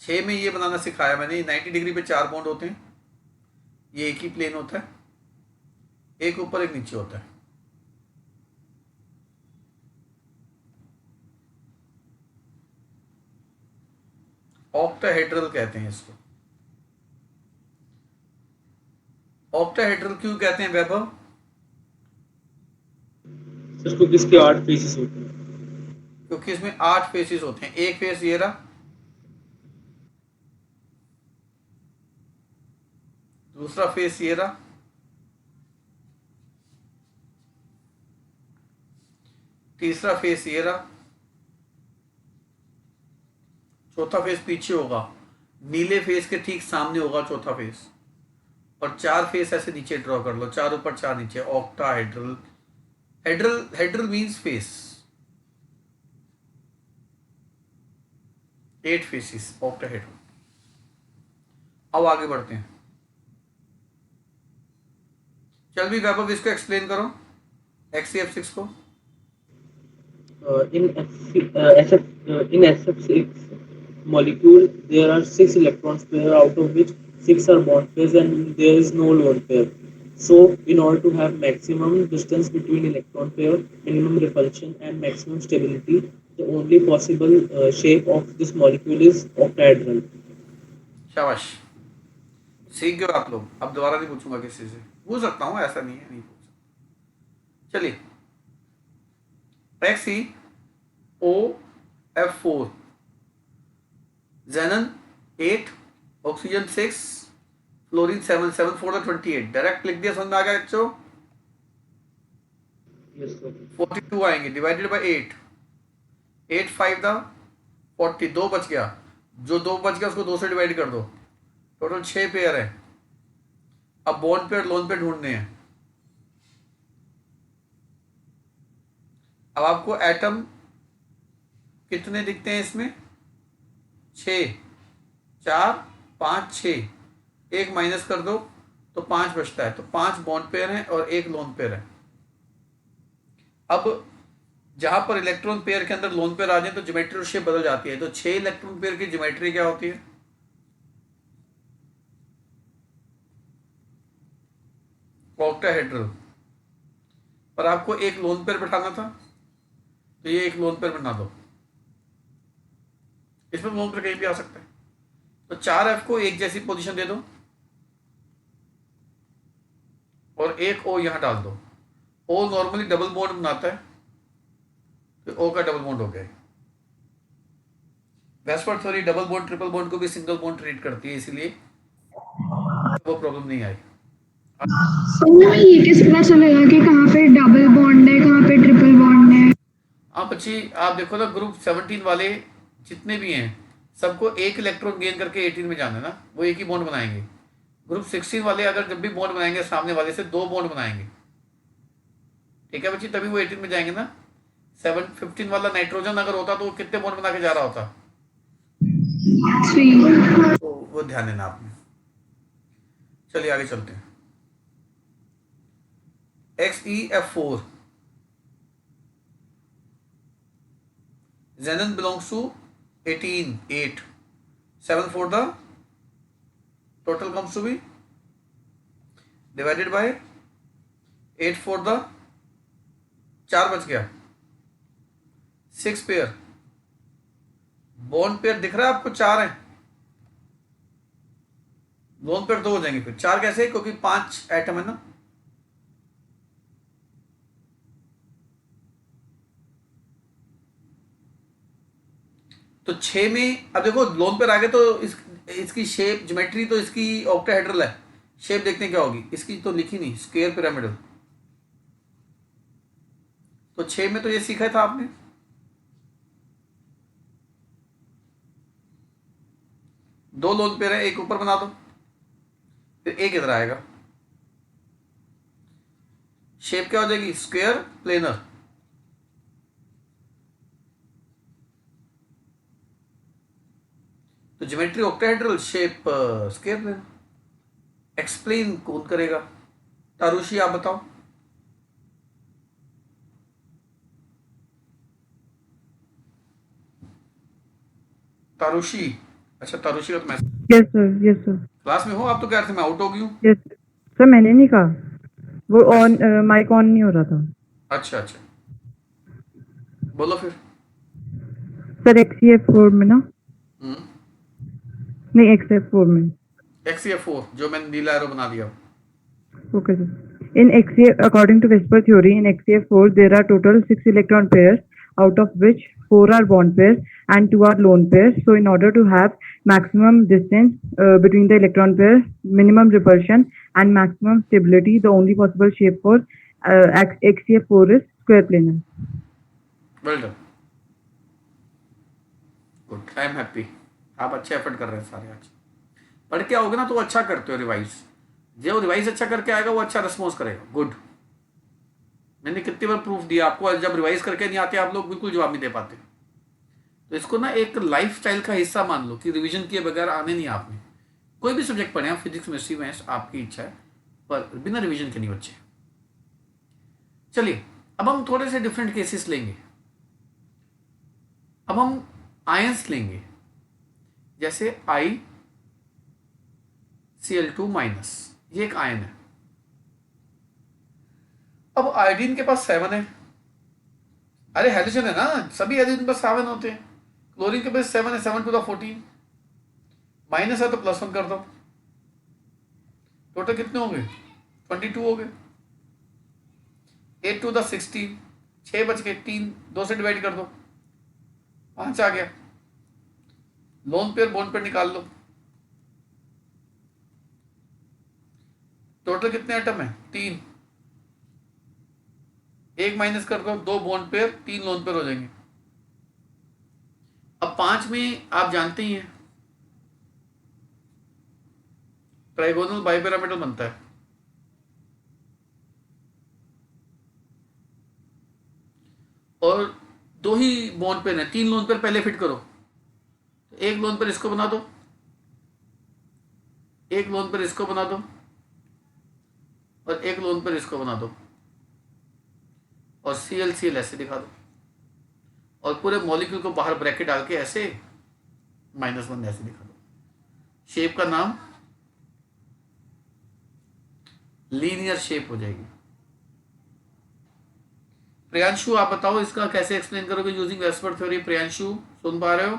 6 में ये बनाना सिखाया मैंने, 90 डिग्री पे 4 बॉन्ड होते हैं, ये एक ही प्लेन होता है, एक ऊपर एक नीचे होता है। ऑक्टाहेड्रल कहते हैं इसको। ऑक्टाहेड्रल क्यों कहते हैं वैभव? सर क्योंकि इसके 8 फेसेस होते हैं। क्योंकि इसमें 8 फेसेस होते हैं। एक फेस ये रहा, दूसरा फेस ये रहा, तीसरा फेस ये रहा, चौथा फेस पीछे होगा, नीले फेस के ठीक सामने होगा चौथा फेस, और 4 फेस ऐसे नीचे ड्रॉ कर लो, 4 ऊपर 4 नीचे। Octahedral, hedral means face, 8 faces octahedral. अब आगे बढ़ते हैं। चल भी वैभव इसको एक्सप्लेन करो, XCF6 को। In SF6 molecule, there are 6 electrons pair, out of which 6 are bond pairs and there is no lone pair. So, in order to have maximum distance between electron pair, minimum repulsion and maximum stability, the only possible shape of this molecule is octahedral. शाबाश, सीख गए आप लोग। अब दोबारा नहीं पूछूंगा किसी से, पूछ सकता हूँ, ऐसा नहीं है, नहीं पूछ सकता। चलिए, XeOF4, xenon 8, oxygen 6, fluorine 7, 7 4 28। Direct लिख दिया, समझ में आ गया बच्चों? Yes, sir. 42 आएंगे डिवाइडेड बाय 8, 8 5 था 40, 2 बच गया, जो 2 बच गया उसको 2 से डिवाइड कर दो, टोटल 6 पेयर है। अब बॉन्ड पेयर लोन पेयर ढूंढने हैं। अब आपको एटम कितने दिखते हैं इसमें? 6, 4 5 6, एक माइनस कर दो तो 5 बचता है, तो 5 बॉन्ड पेयर हैं और एक लोन पेयर है। अब जहां पर इलेक्ट्रॉन पेयर के अंदर लोन पेयर आ जाए तो ज्योमेट्री और शेप बदल जाती है। तो 6 इलेक्ट्रॉन पेयर की ज्योमेट्री क्या होती है? ऑक्टाहेड्रल। पर आपको एक लोन पेयर बैठाना था तो ये एक लोन पेयर बना दो, इसमें लोन पेयर कहीं भी आ सकता है। तो 4F को एक जैसी पोजीशन दे दो और एक O यहां डाल दो। O नॉर्मली डबल बॉन्ड बनाता है, तो O का डबल बॉन्ड हो गया। Westward theory double bond triple bond को भी सिंगल बॉन्ड ट्रीट करती है, इसीलिए वो प्रॉब्लम नहीं आई। सर ये कैसे पता चलेगा कि कहाँ पे डबल बॉन्ड है, कहाँ पे ट्रिपल बॉन्ड है? हाँ बच्ची, आप देखो ना, ग्रुप 17 वाले जितने भी हैं सबको एक इलेक्ट्रॉन गेन करके 18 में जाना है ना, वो एक ही बॉन्ड बनाएंगे। ग्रुप 16 वाले अगर जब भी बॉन्ड बनाएंगे सामने वाले से 2 बॉन्ड बनाएंगे, ठीक है बच्ची, तभी वो 18 में जाएंगे ना। 15 वाला नाइट्रोजन अगर होता तो वो कितने बॉन्ड बना के जा रहा होता? 3। तो वो ध्यान देना आपने। चलिए आगे चलते हैं। XeF4, xenon belongs to 18, 8, 7 4 the total comes to be divided by 8 four the 4 बच गया 6 पेयर। बॉन्ड पेयर दिख रहा है आपको 4 है, लोन पेयर 2 हो जाएंगे फिर 4 कैसे, क्योंकि 5 एटम है ना। तो 6 में अब देखो लोन पेयर आ गए तो इसकी शेप ज्योमेट्री तो इसकी ऑक्टाहेड्रल है, शेप देखते हैं क्या होगी इसकी, तो लिखी नहीं, स्क्वायर पिरामिडल। तो 6 में तो ये सीखा था आपने, दो लोन पेयर है, एक ऊपर बना दो, फिर एक इधर आएगा, शेप क्या हो जाएगी, स्क्वायर प्लेनर। तो geometry octahedral, shape square planar. Explain कौन करेगा, तारुषी आप बताओ। तारुषी, अच्छा तारुषी का तो message, yes sir, yes sir, class में हो आप, तो कह रहे थे मैं आउट हो गई हूँ। यस सर, मैंने नहीं कहा, वो ऑन माइक ऑन नहीं हो रहा था। अच्छा अच्छा, बोलो फिर। सर XCF4 में ना, नहीं XF4 में। XCF4 जो मैंने नीला एरो बना दिया। Okay sir. In XCF, according to Vesper theory, in XCF4 there are total 6 electron pairs, out of which 4 are bond pairs and 2 are lone pairs. So in order to have maximum distance between the electron pairs, minimum repulsion and maximum stability, the only possible shape for XCF4 is square planar. Well done, good, I am happy. आप अच्छे effort कर रहे हैं सारे आज, पढ़ के आओगे ना तो अच्छा करते हो रिवाइज, जो रिवाइज अच्छा करके आएगा वो अच्छा रिस्पॉन्स करेगा। गुड, मैंने कितनी बार प्रूफ दिया आपको, जब रिवाइज करके नहीं आते आप लोग बिल्कुल जवाब नहीं दे पाते। तो इसको ना एक लाइफ स्टाइल का हिस्सा मान लो कि रिवीजन किए बगैर आने नहीं आपने, कोई भी सब्जेक्ट पढ़े, आप फिजिक्स केमिस्ट्री मैथ्स आपकी इच्छा है, पर बिना रिवीजन के नहीं बच्चे। चलिए अब हम थोड़े से डिफरेंट केसेस लेंगे। अब हम आयंस लेंगे, जैसे ICl2 माइनस, ये एक आयन है। अब आयोडीन के पास 7 है, अरे हेलोजन है ना, सभी हेलोजन के पास 7 होते हैं। क्लोरीन के पास 7 है, 7 to the 14, माइनस है तो +1 कर दो, टोटल कितने हो गए, 22 हो गए। 8 to the 16, 6 बच गए, 3 2 से डिवाइड कर दो, 5 आ गया। लोन पेयर बॉन्ड पेयर निकाल लो, टोटल कितने एटम है, 3, 1 माइनस कर दो, 2 बॉन्ड पेयर 3 लोन पेयर हो जाएंगे। अब 5 में आप जानते ही हैं ट्राइगोनल बाइपिरामिडल बनता है, और 2 ही बॉन्ड पेयर है, 3 लोन पेयर पहले फिट करो, तो 1 लोन पेयर इसको बना दो, 1 लोन पेयर इसको बना दो, और 1 लोन पेयर इसको बना दो, और Cl ऐसे दिखा दो, और पूरे मॉलिक्यूल को बाहर ब्रैकेट डाल के ऐसे -1 ऐसे दिखा दो। शेप का नाम लीनियर शेप हो जाएगी। प्रियांशु आप बताओ इसका कैसे एक्सप्लेन करोगे यूजिंग वेस्पर थ्योरी। प्रियांशु सुन पा रहे हो?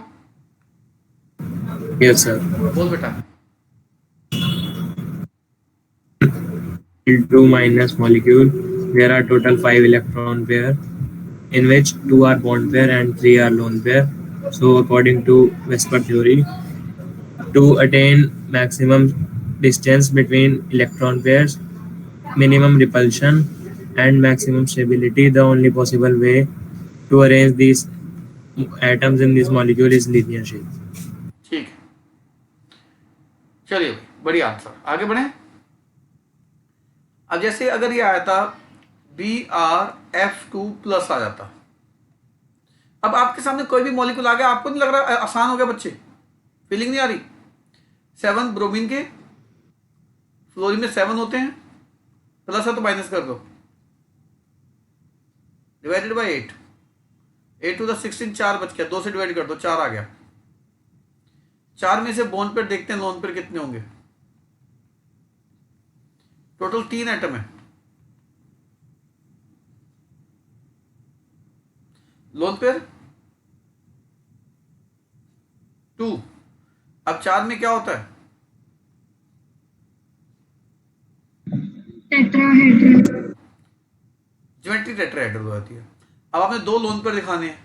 Yes, sir. बोल बेटा। L2 minus molecule, there are total 5 electron pair, in which 2 are bond pair and 3 are lone pair. So according to Vesper theory, to attain maximum distance between electron pairs, minimum repulsion and maximum stability, the only possible way to arrange these atoms in this molecule is linear shape. ठीक है, चलिए बढ़िया answer, आगे बढ़े। अब जैसे अगर ये आया था BrF2+ आ जाता, अब आपके सामने कोई भी मॉलिक्यूल आ गया, आपको नहीं लग रहा आसान हो गया बच्चे, फीलिंग नहीं आ रही? 7 ब्रोमीन के, फ्लोरीन में 7 होते हैं, प्लस है तो माइनस कर दो, डिवाइडेड बाय 8, 8 to the 16, 4 बच गया, 2 से डिवाइड कर दो, 4 आ गया। 4 में से बॉन्ड पेयर देखते हैं, लोन पेयर कितने होंगे। टोटल 3 एटम है। Lone pair 2। अब 4 में क्या होता है? टेट्राहेड्रल। ज्योमेट्री टेट्राहेड्रल हो जाती है। अब आपने 2 लोन पेयर दिखाने हैं,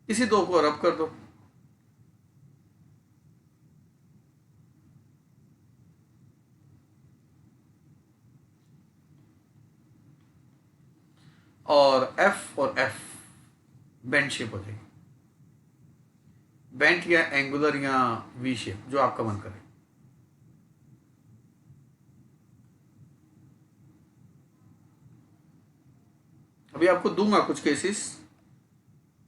इसी 2 को रब कर दो। और F बेंट शेप हो जाएगी, बेंट या एंगुलर या वी शेप, जो आपका मन करे। अभी आपको दूंगा कुछ केसेस,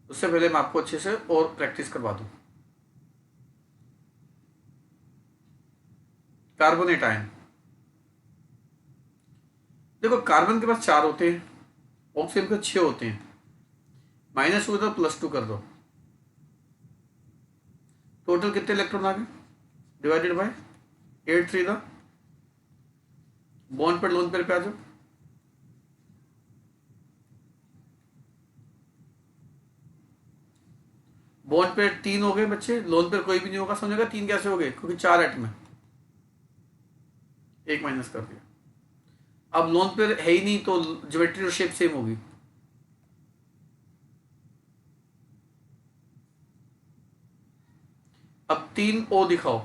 उससे पहले मैं आपको अच्छे से और प्रैक्टिस करवा दूं। कार्बोनेट आयन, देखो कार्बन के पास 4 होते हैं, ऑक्सीजन के 6 होते हैं। -2 तो +2 कर दो, टोटल कितने इलेक्ट्रॉन आ गए? डिवाइडेड बाय 8 3 दा बॉन्ड पर लोन पेयर पे आ जाओ। बॉन्ड पे 3 हो गए बच्चे, लोन पेयर कोई भी नहीं होगा। समझेगा 3 कैसे हो गए? क्योंकि 4 एटम है, 1 माइनस कर दिया। अब लोन पेयर है ही नहीं तो ज्योमेट्री और शेप सेम होगी। अब 3 O दिखाओ।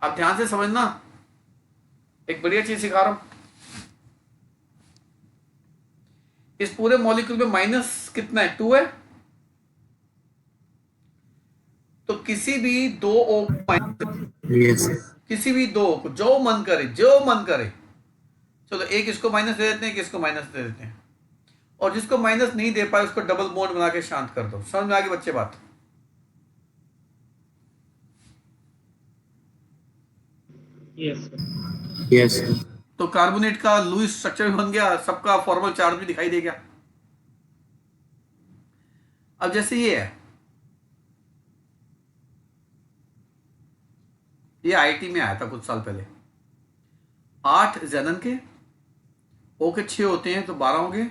अब ध्यान से समझना, एक बढ़िया चीज सिखा रहा हूं। इस पूरे मॉलिक्यूल में माइनस कितना है? 2 है। तो किसी भी 2 O को Yes. किसी भी 2 को जो मन करे, जो मन करे, चलो एक इसको माइनस दे देते हैं, एक इसको माइनस दे देते हैं, और जिसको माइनस नहीं दे पाए उसको डबल बॉन्ड बना के शांत कर दो। समझ में आ गई बच्चे बात? Yes, sir. Yes. तो कार्बोनेट का लुईस स्ट्रक्चर भी बन गया, सबका फॉर्मल चार्ज भी दिखाई दे गया। अब जैसे ये है, ये आईटी में आया था कुछ साल पहले। 8 जेनन के, ओ के 6 होते हैं तो 12 हो गए,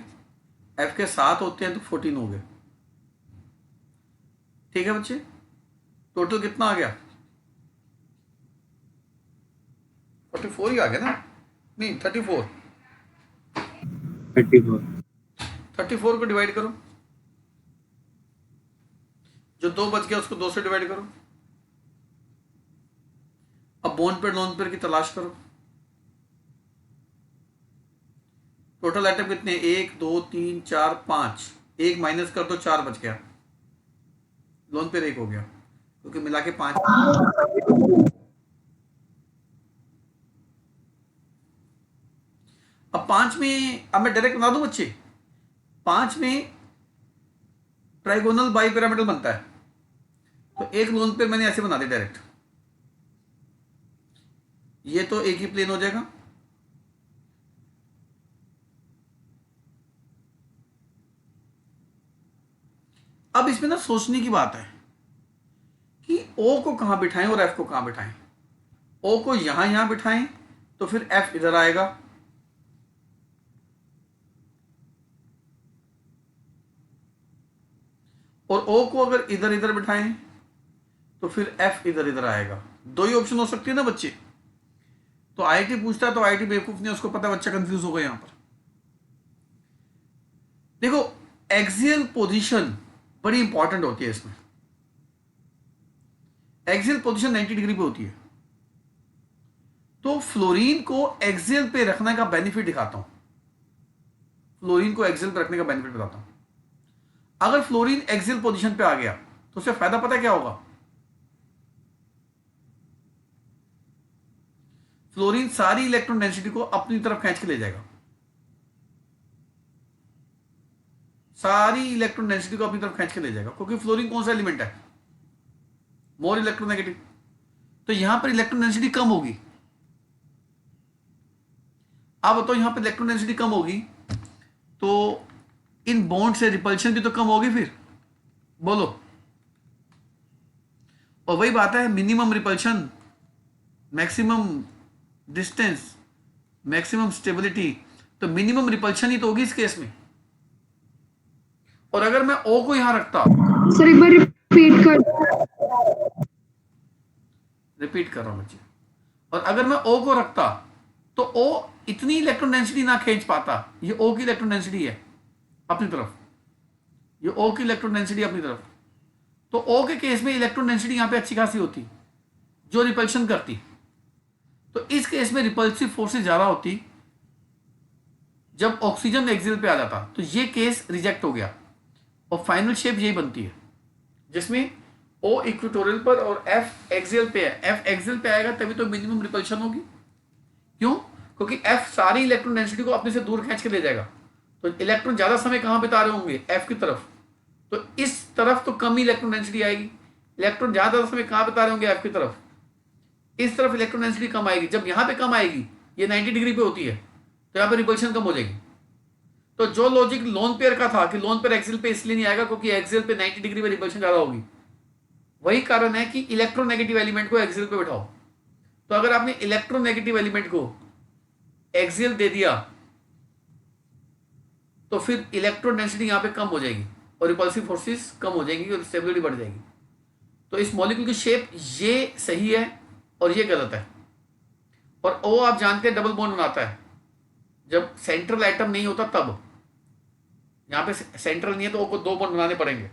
एफ के 7 होते हैं तो 14 हो गए। ठीक है बच्चे, टोटल कितना आ गया? 44 ही आ गया ना? नहीं 34। 34. 34 को डिवाइड करो, जो 2 बच गया उसको 2 से डिवाइड करो। अब बॉन्ड पेयर लोन पेयर की तलाश करो। टोटल आइटम कितने? 1 2 3 4 5, 1 माइनस कर दो, 4 बच गया। लोन पेयर 1 हो गया, क्योंकि मिला के 5। अब 5 में, अब मैं डायरेक्ट बना दूं बच्चे, 5 में ट्राइगोनल बाई पिरामिडल बनता है, तो एक लोन पेयर मैंने ऐसे बना दिया डायरेक्ट। ये तो एक ही प्लेन हो जाएगा, अब इसमें ना सोचने की बात है कि O को कहां बिठाएं और F को कहां बिठाएं। O को यहां बिठाएं तो फिर F इधर आएगा, और O को अगर इधर इधर बिठाएं तो फिर F इधर इधर आएगा। 2 ही ऑप्शन हो सकती है ना बच्चे। तो आईआईटी पूछता है तो आईआईटी बेवकूफ नहीं, उसको पता है बच्चा कंफ्यूज होगा यहां पर। देखो एक्सियल पोजीशन बड़ी इंपॉर्टेंट होती है इसमें। एक्सियल पोजीशन 90 डिग्री पे होती है, तो फ्लोरीन को एक्सियल पे रखने का बेनिफिट दिखाता हूं। फ्लोरीन को एक्सियल पे रखने का बेनिफिट बताता हूं। अगर फ्लोरीन एक्सियल पोजीशन पे आ गया तो उससे फायदा पता क्या होगा? फ्लोरीन सारी इलेक्ट्रॉन डेंसिटी को अपनी तरफ खींच के ले जाएगा, सारी इलेक्ट्रॉन डेंसिटी को अपनी तरफ खींच के ले जाएगा, क्योंकि फ्लोरीन कौन सा एलिमेंट है? More electronegative. तो यहां पर इलेक्ट्रॉन डेंसिटी कम होगी। अब बताओ यहां पर इलेक्ट्रॉन डेंसिटी कम होगी तो इन बॉन्ड से रिपल्शन भी तो कम होगी, फिर बोलो। और वही बात है, minimum repulsion maximum distance maximum stability, तो मिनिमम रिपल्शन ही तो होगी इस केस में। और अगर मैं O को यहां रखता, सर एक बार रिपीट कर रिपीट कर रहा हूं बच्चे, और अगर मैं O को रखता तो O इतनी इलेक्ट्रॉन डेंसिटी ना खींच पाता। ये O की इलेक्ट्रॉन डेंसिटी है अपनी तरफ, ये O की इलेक्ट्रॉन डेंसिटी अपनी तरफ। तो O के केस में इलेक्ट्रॉन डेंसिटी यहां पे अच्छी खासी होती जो रिपल्शन करती। तो इस केस में रिपल्सिव फोर्सेस ज्यादा होती जब ऑक्सीजन एक्सियल पे आ जाता। तो ये केस रिजेक्ट हो गया और फाइनल शेप यही बनती है जिसमें O इक्वेटोरियल पर और F एक्सियल पे है। F एक्सियल पे आएगा तभी तो मिनिमम रिपल्शन होगी। क्यों? क्योंकि F सारी इलेक्ट्रॉन डेंसिटी को अपने से दूर खींच के ले जाएगा। तो इलेक्ट्रॉन ज्यादा समय कहां बिता रहे होंगे? F की तरफ। तो इस तरफ तो कम ही इलेक्ट्रॉन डेंसिटी आएगी। इलेक्ट्रॉन ज्यादा समय कहां बिता रहे होंगे? F की तरफ। इस तरफ इलेक्ट्रॉन डेंसिटी कम आएगी। जब यहां पे कम आएगी, ये 90 डिग्री पे होती है, तो यहां पे रिपल्शन कम हो जाएगी। तो जो लॉजिक लोन पेयर का था कि लोन पेयर एक्सियल पे इसलिए नहीं आएगा क्योंकि एक्सियल पे 90 डिग्री पे रिपल्शन ज्यादा होगी, वही कारण है कि इलेक्ट्रोनेगेटिव एलिमेंट को एक्सियल पे बिठाओ। तो अगर आपने इलेक्ट्रोनेगेटिव एलिमेंट को एक्सियल दे दिया तो फिर इलेक्ट्रॉन डेंसिटी यहां पे कम हो जाएगी और रिपल्सिव फोर्सेस कम हो जाएंगी और स्टेबिलिटी बढ़ जाएगी। तो इस मॉलिक्यूल की शेप ये सही है और ये गलत है। और O आप जानते हैं डबल बॉन्ड बनाता है जब सेंट्रल एटम नहीं होता तब। यहां पे सेंट्रल नहीं है तो O को 2 बॉन्ड बनाने पड़ेंगे।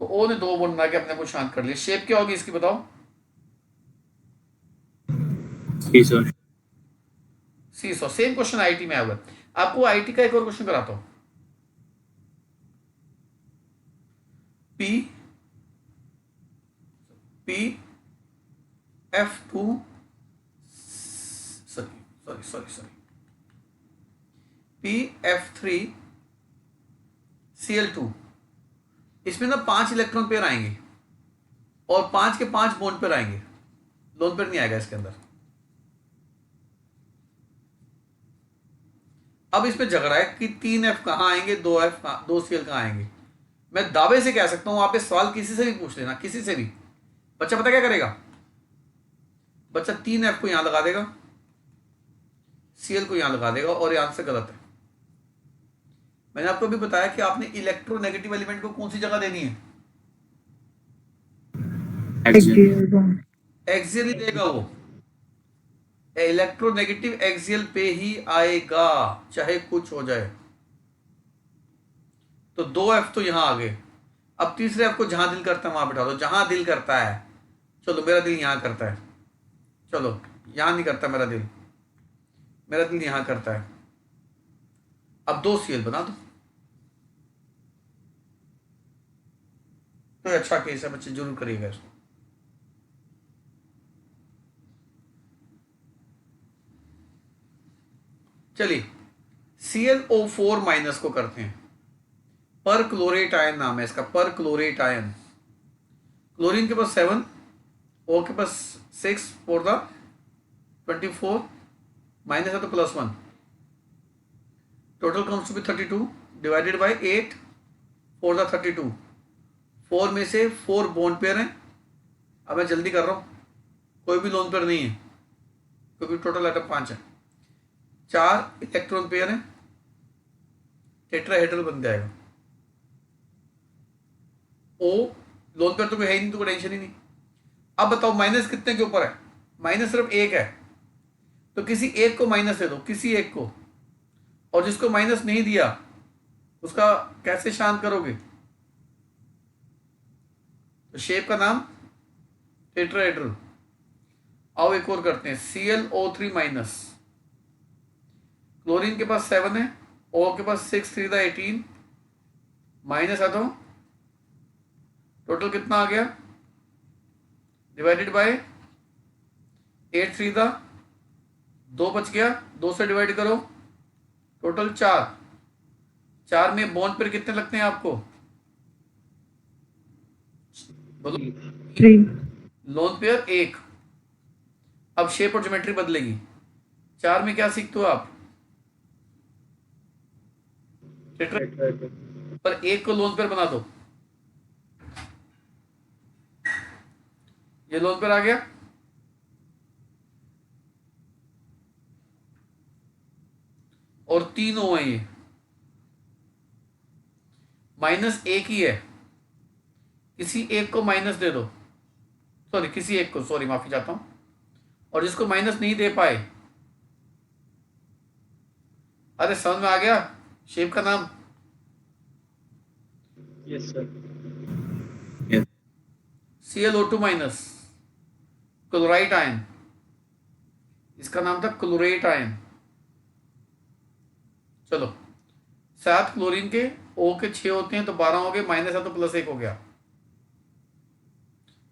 तो O ने 2 बॉन्ड बना के अपने को शांत कर लिया। शेप क्या होगी इसकी बताओ? Seesaw. Seesaw. Same question IT में आया। आपको आईटी का एक और क्वेश्चन कराता हूं। F2 सॉरी PF3Cl2, इसमें ना 5 इलेक्ट्रॉन पेयर आएंगे और 5 के 5 बॉन्ड पेयर आएंगे। लोन पेयर नहीं आएगा इसके अंदर। अब इसमें झगड़ा है कि 3F कहां आएंगे, 2Cl कहां आएंगे। मैं दावे से कह सकता हूं, आप इस सवाल किसी से भी पूछ लेना, किसी से भी। बच्चा पता क्या करेगा? बच्चा 3F को यहां लगा देगा, Cl को यहां लगा देगा और ये आंसर गलत है। मैंने आपको भी बताया कि आपने इलेक्ट्रोनेगेटिव एलिमेंट को कौन सी जगह देनी है? Axial bond. एक्सियल ही देगा वो। इलेक्ट्रोनेगेटिव एक्सियल पे ही आएगा चाहे कुछ हो जाए। तो 2F तो यहां आ गए। अब तीसरे F को जहां दिल करता है वहां बिठा दो, जहां दिल करता है। चलो मेरा दिल यहां करता है, चलो यहां नहीं करता मेरा दिल, मेरा दिल यहां करता है। अब 2Cl बना दो। तो ये अच्छा केस है बच्चे, जरूर करिएगा इसको। चलिए ClO4 माइनस को करते हैं। पर क्लोरेट आयन नाम है इसका, पर क्लोरेट आयन। क्लोरीन के पास 7, O के पास 6 फॉर द 24, माइनस है तो +1। Total comes to be 32 divided by 8 four the 32। 4 में से 4 बॉन्ड पेयर हैं। अब मैं जल्दी कर रहा हूं, कोई भी लोन पेयर नहीं है क्योंकि टोटल एटम 5 है। 4 इलेक्ट्रॉन पेयर हैं, टेट्राहेड्रल बन जाएगा। O लोन पेयर तो कोई है ही नहीं, तो कोई टेंशन ही नहीं। अब बताओ माइनस कितने के ऊपर है? माइनस सिर्फ 1 है, तो किसी एक को माइनस दे दो, किसी एक को। और जिसको माइनस नहीं दिया उसका कैसे शांत करोगे? तो शेप का नाम टेट्राहेड्रल। आओ एक और करते हैं, ClO3 माइनस। क्लोरीन के पास 7 है, O के पास 6 3 18, माइनस है तो टोटल कितना आ गया? डिवाइडेड बाय 8 3 2 बच गया, 2 से डिवाइड करो, टोटल 4। 4 में बॉन्ड पेयर कितने लगते हैं आपको? बोलो। 3. Lone pair 1। अब शेप और ज्योमेट्री बदलेगी। 4 में क्या सीखते हो आप? पर 1 को लोन पेयर बना दो। ये लोन पेयर आ गया। और 3 O है, ये माइनस एक ही है, किसी एक को माइनस दे दो, सॉरी किसी एक को, सॉरी माफी चाहता हूं, और जिसको माइनस नहीं दे पाए, अरे समझ में आ गया शेप का नाम? Yes, sir. ClO2 minus, chloride ion, इसका नाम था क्लोरेट आयन। चलो 7 क्लोरीन के, O के 6 होते हैं तो 12 हो गए, माइनस है तो प्लस 1 हो गया,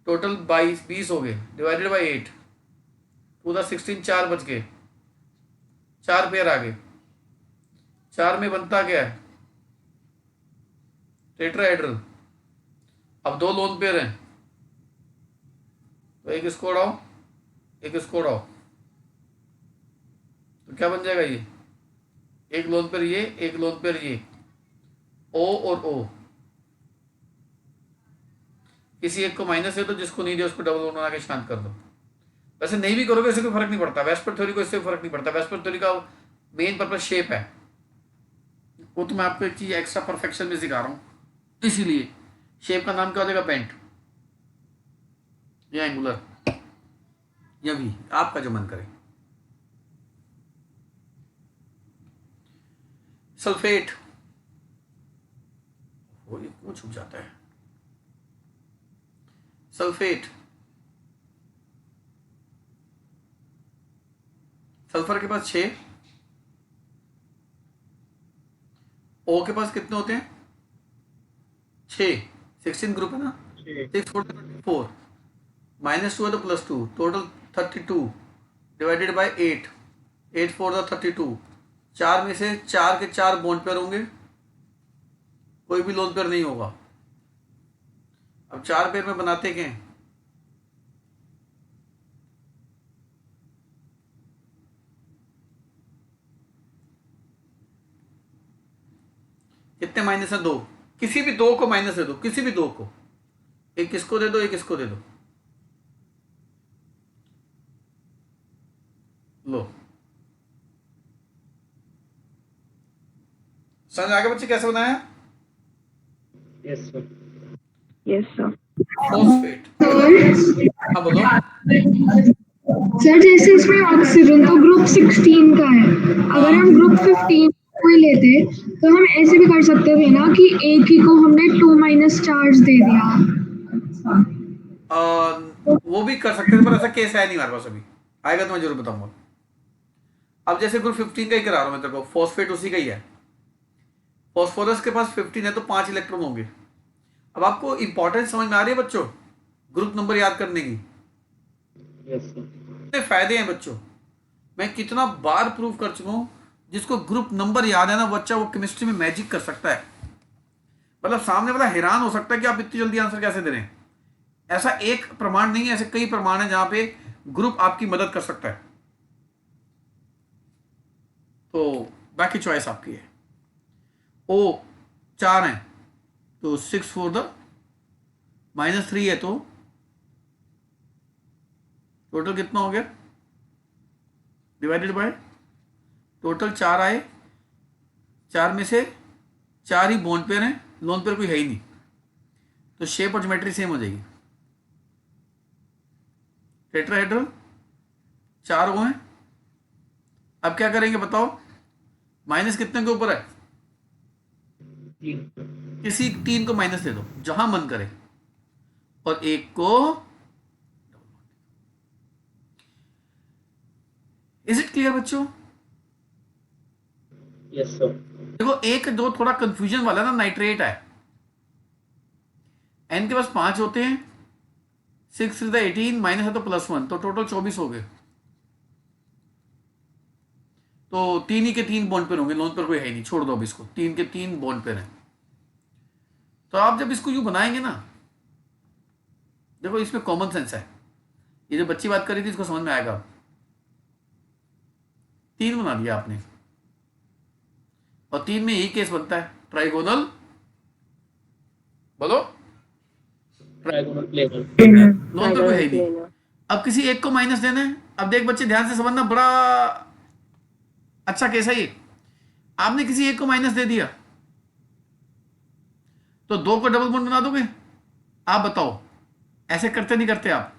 टोटल 20 हो गए, डिवाइडेड बाई 8, 2 दा 16, 4 बच गए, 4 पेयर आ गए। 4 में बनता क्या है? टेट्राहेड्रल। अब 2 लोन पेयर हैं, तो एक इसको उड़ाओ, एक इसको उड़ाओ, तो क्या बन जाएगा? ये एक लोन पेयर, ये एक लोन पेयर, ये O और O, किसी एक को माइनस है तो जिसको नहीं दिया उसको डबल बॉन्ड बना के शांत कर दो। वैसे नहीं भी करोगे इससे कोई फर्क नहीं पड़ता, वेस्पर थ्योरी को इससे फर्क नहीं पड़ता, वेस्पर थ्योरी का मेन पर्पज शेप है, वो तो मैं आपको एक चीज एक्स्ट्रा परफेक्शन में सिखा रहा हूँ, इसीलिए शेप का नाम क्या हो जाएगा? पेंट या एंगुलर या वी, आपका जो मन करे। सल्फेट, वो ये क्यों छुप जाता है? सल्फेट, सल्फर के पास 6, O के पास कितने होते हैं? 6, 16 ग्रुप है ना, 6 4 24, -2 है तो +2, टोटल 32 डिवाइडेड बाय 8, 8 4 दा 32, 4 में से 4 के 4 बॉन्ड पेयर होंगे, कोई भी लोन पेयर नहीं होगा। अब 4 पेयर में बनाते क्या हैं? कितने माइनस है? 2, किसी भी 2 को माइनस दे दो, किसी भी 2 को, एक इसको दे दो, एक इसको दे दो, लो। समझ आ गया बच्चे कैसे बनाया? Yes, sir. Yes, sir. Phosphate. हाँ बोलो। सर जैसे इसमें ऑक्सीजन तो ग्रुप 16 का है, अगर हम ग्रुप 15 कोई लेते तो हम ऐसे भी कर सकते थे ना कि एक ही को हमने 2- चार्ज दे दिया। वो भी कर सकते थे, पर ऐसा केस है नहीं हमारे पास, अभी आएगा तो मैं जरूर बताऊंगा। अब जैसे ग्रुप 15 का ही करा रहा हूं मैं तेरे को, फॉस्फेट उसी का ही है, फॉस्फोरस के पास 15 है तो 5 इलेक्ट्रॉन होंगे। अब आपको इंपॉर्टेंस समझ में आ रही है बच्चों, ग्रुप नंबर याद करने की? Yes, sir. कितने फायदे हैं बच्चों, मैं कितना बार प्रूव कर चुका हूं। जिसको ग्रुप नंबर याद है ना बच्चा, वो केमिस्ट्री में मैजिक कर सकता है, मतलब सामने वाला हैरान हो सकता है कि आप इतनी जल्दी आंसर कैसे दे रहे हैं। ऐसा एक प्रमाण नहीं है, ऐसे कई प्रमाण है जहां पे ग्रुप आपकी मदद कर सकता है। तो बाकी चॉइस आपकी है। O 4 है तो 6 4 द -3 है तो टोटल कितना हो गया? डिवाइडेड बाय टोटल 4 आए, 4 में से 4 ही बॉन्ड पेयर हैं, लोन पेयर कोई है ही नहीं, तो शेप और ज्योमेट्री सेम हो जाएगी। टेट्राहेड्रल 4 वो हैं। अब क्या करेंगे बताओ? माइनस कितने के ऊपर है? 3. किसी 3 को माइनस दे दो जहां मन करे, और एक को। इज इट क्लियर बच्चों? Yes, sir. देखो एक दो थोड़ा कंफ्यूजन वाला ना, नाइट्रेट है, एन के पास 5 होते हैं, 6 3 18, माइनस है तो +1, तो टोटल 24 हो गए। तो 3 ही के 3 बॉन्ड पेयर होंगे, लोन पेयर कोई है ही नहीं, छोड़ दो अब इसको, 3 के 3 बॉन्ड पेयर हैं। तो आप जब इसको यूं बनाएंगे ना, देखो इसमें कॉमन सेंस है, ये जो बच्ची बात कर रही थी इसको समझ में आएगा। 3 बना दिया आपने, और 3 में यही केस बनता है, ट्राइगोनल, बोलो, Trigonal planar. लोन तो कोई है ही नहीं। अब किसी एक को माइनस देना है। अब देख बच्चे ध्यान से समझना, बड़ा अच्छा केस है ये। आपने किसी एक को माइनस दे दिया तो दो को डबल बॉन्ड बना दोगे? आप बताओ, ऐसे करते नहीं करते आप?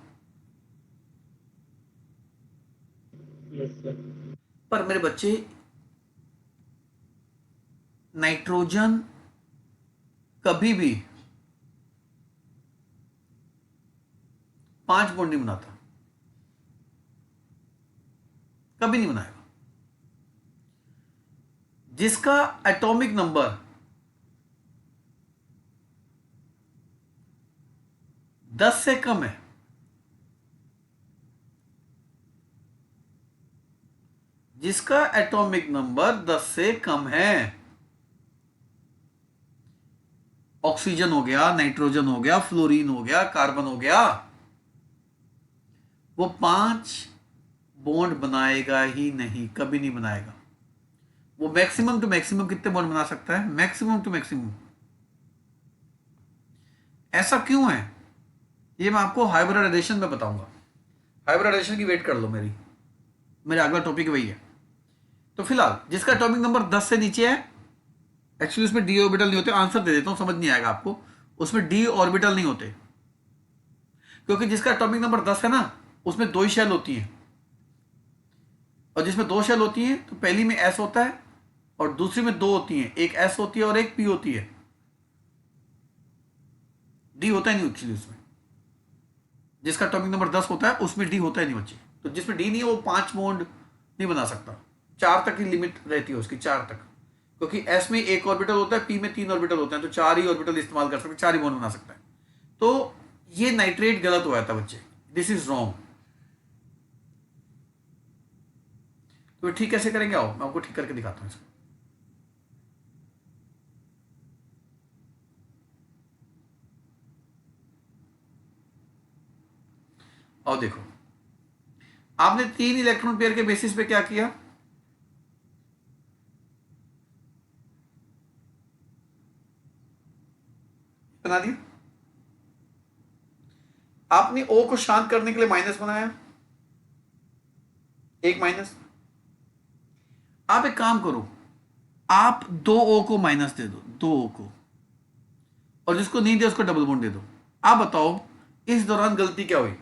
Yes, sir. पर मेरे बच्चे, नाइट्रोजन कभी भी 5 बॉन्ड नहीं बनाता, कभी नहीं बनाएगा। जिसका एटॉमिक नंबर 10 से कम है, जिसका एटॉमिक नंबर 10 से कम है, ऑक्सीजन हो गया, नाइट्रोजन हो गया, फ्लोरीन हो गया, कार्बन हो गया, वो 5 बॉन्ड बनाएगा ही नहीं, कभी नहीं बनाएगा। वो मैक्सिमम टू मैक्सिमम कितने बॉन्ड बना सकता है? Maximum to maximum. ऐसा क्यों है ये मैं आपको हाइब्रिडाइजेशन में बताऊंगा। हाइब्रिडाइजेशन की वेट कर लो, मेरा अगला टॉपिक वही है। तो फिलहाल जिसका एटॉमिक नंबर 10 से नीचे है, एक्चुअली उसमें डी ऑर्बिटल नहीं होते। आंसर दे देता हूं, समझ नहीं आएगा आपको। उसमें डी ऑर्बिटल नहीं होते, क्योंकि जिसका एटॉमिक नंबर 10 है ना, उसमें 2 ही शेल होती हैं, और जिसमें 2 शेल होती हैं तो पहली में एस होता है और दूसरी में 2 होती हैं, एक एस होती है और एक पी होती है। डी होता ही नहीं एक्चुअली उसमें। जिसका एटॉमिक नंबर 10 होता है उसमें डी होता ही नहीं बच्चे। तो जिसमें डी नहीं है वो 5 बॉन्ड नहीं बना सकता, 4 तक की लिमिट रहती है उसकी, 4 तक। क्योंकि एस में 1 ऑर्बिटल होता है, पी में 3 ऑर्बिटल होते हैं, तो 4 ही ऑर्बिटल इस्तेमाल कर सकते हैं, 4 ही बॉन्ड बना सकता है। तो ये नाइट्रेट गलत हुआ था बच्चे, दिस इज रॉन्ग। तो ठीक कैसे करेंगे? आओ मैं आपको ठीक करके दिखाता हूं इसको। और देखो, आपने 3 इलेक्ट्रॉन पेयर के बेसिस पे क्या किया? बना दिया। आपने O को शांत करने के लिए माइनस बनाया, एक माइनस। आप एक काम करो, आप 2O को माइनस दे दो, 2O को, और जिसको नहीं दे उसको डबल बॉन्ड दे दो। आप बताओ इस दौरान गलती क्या हुई?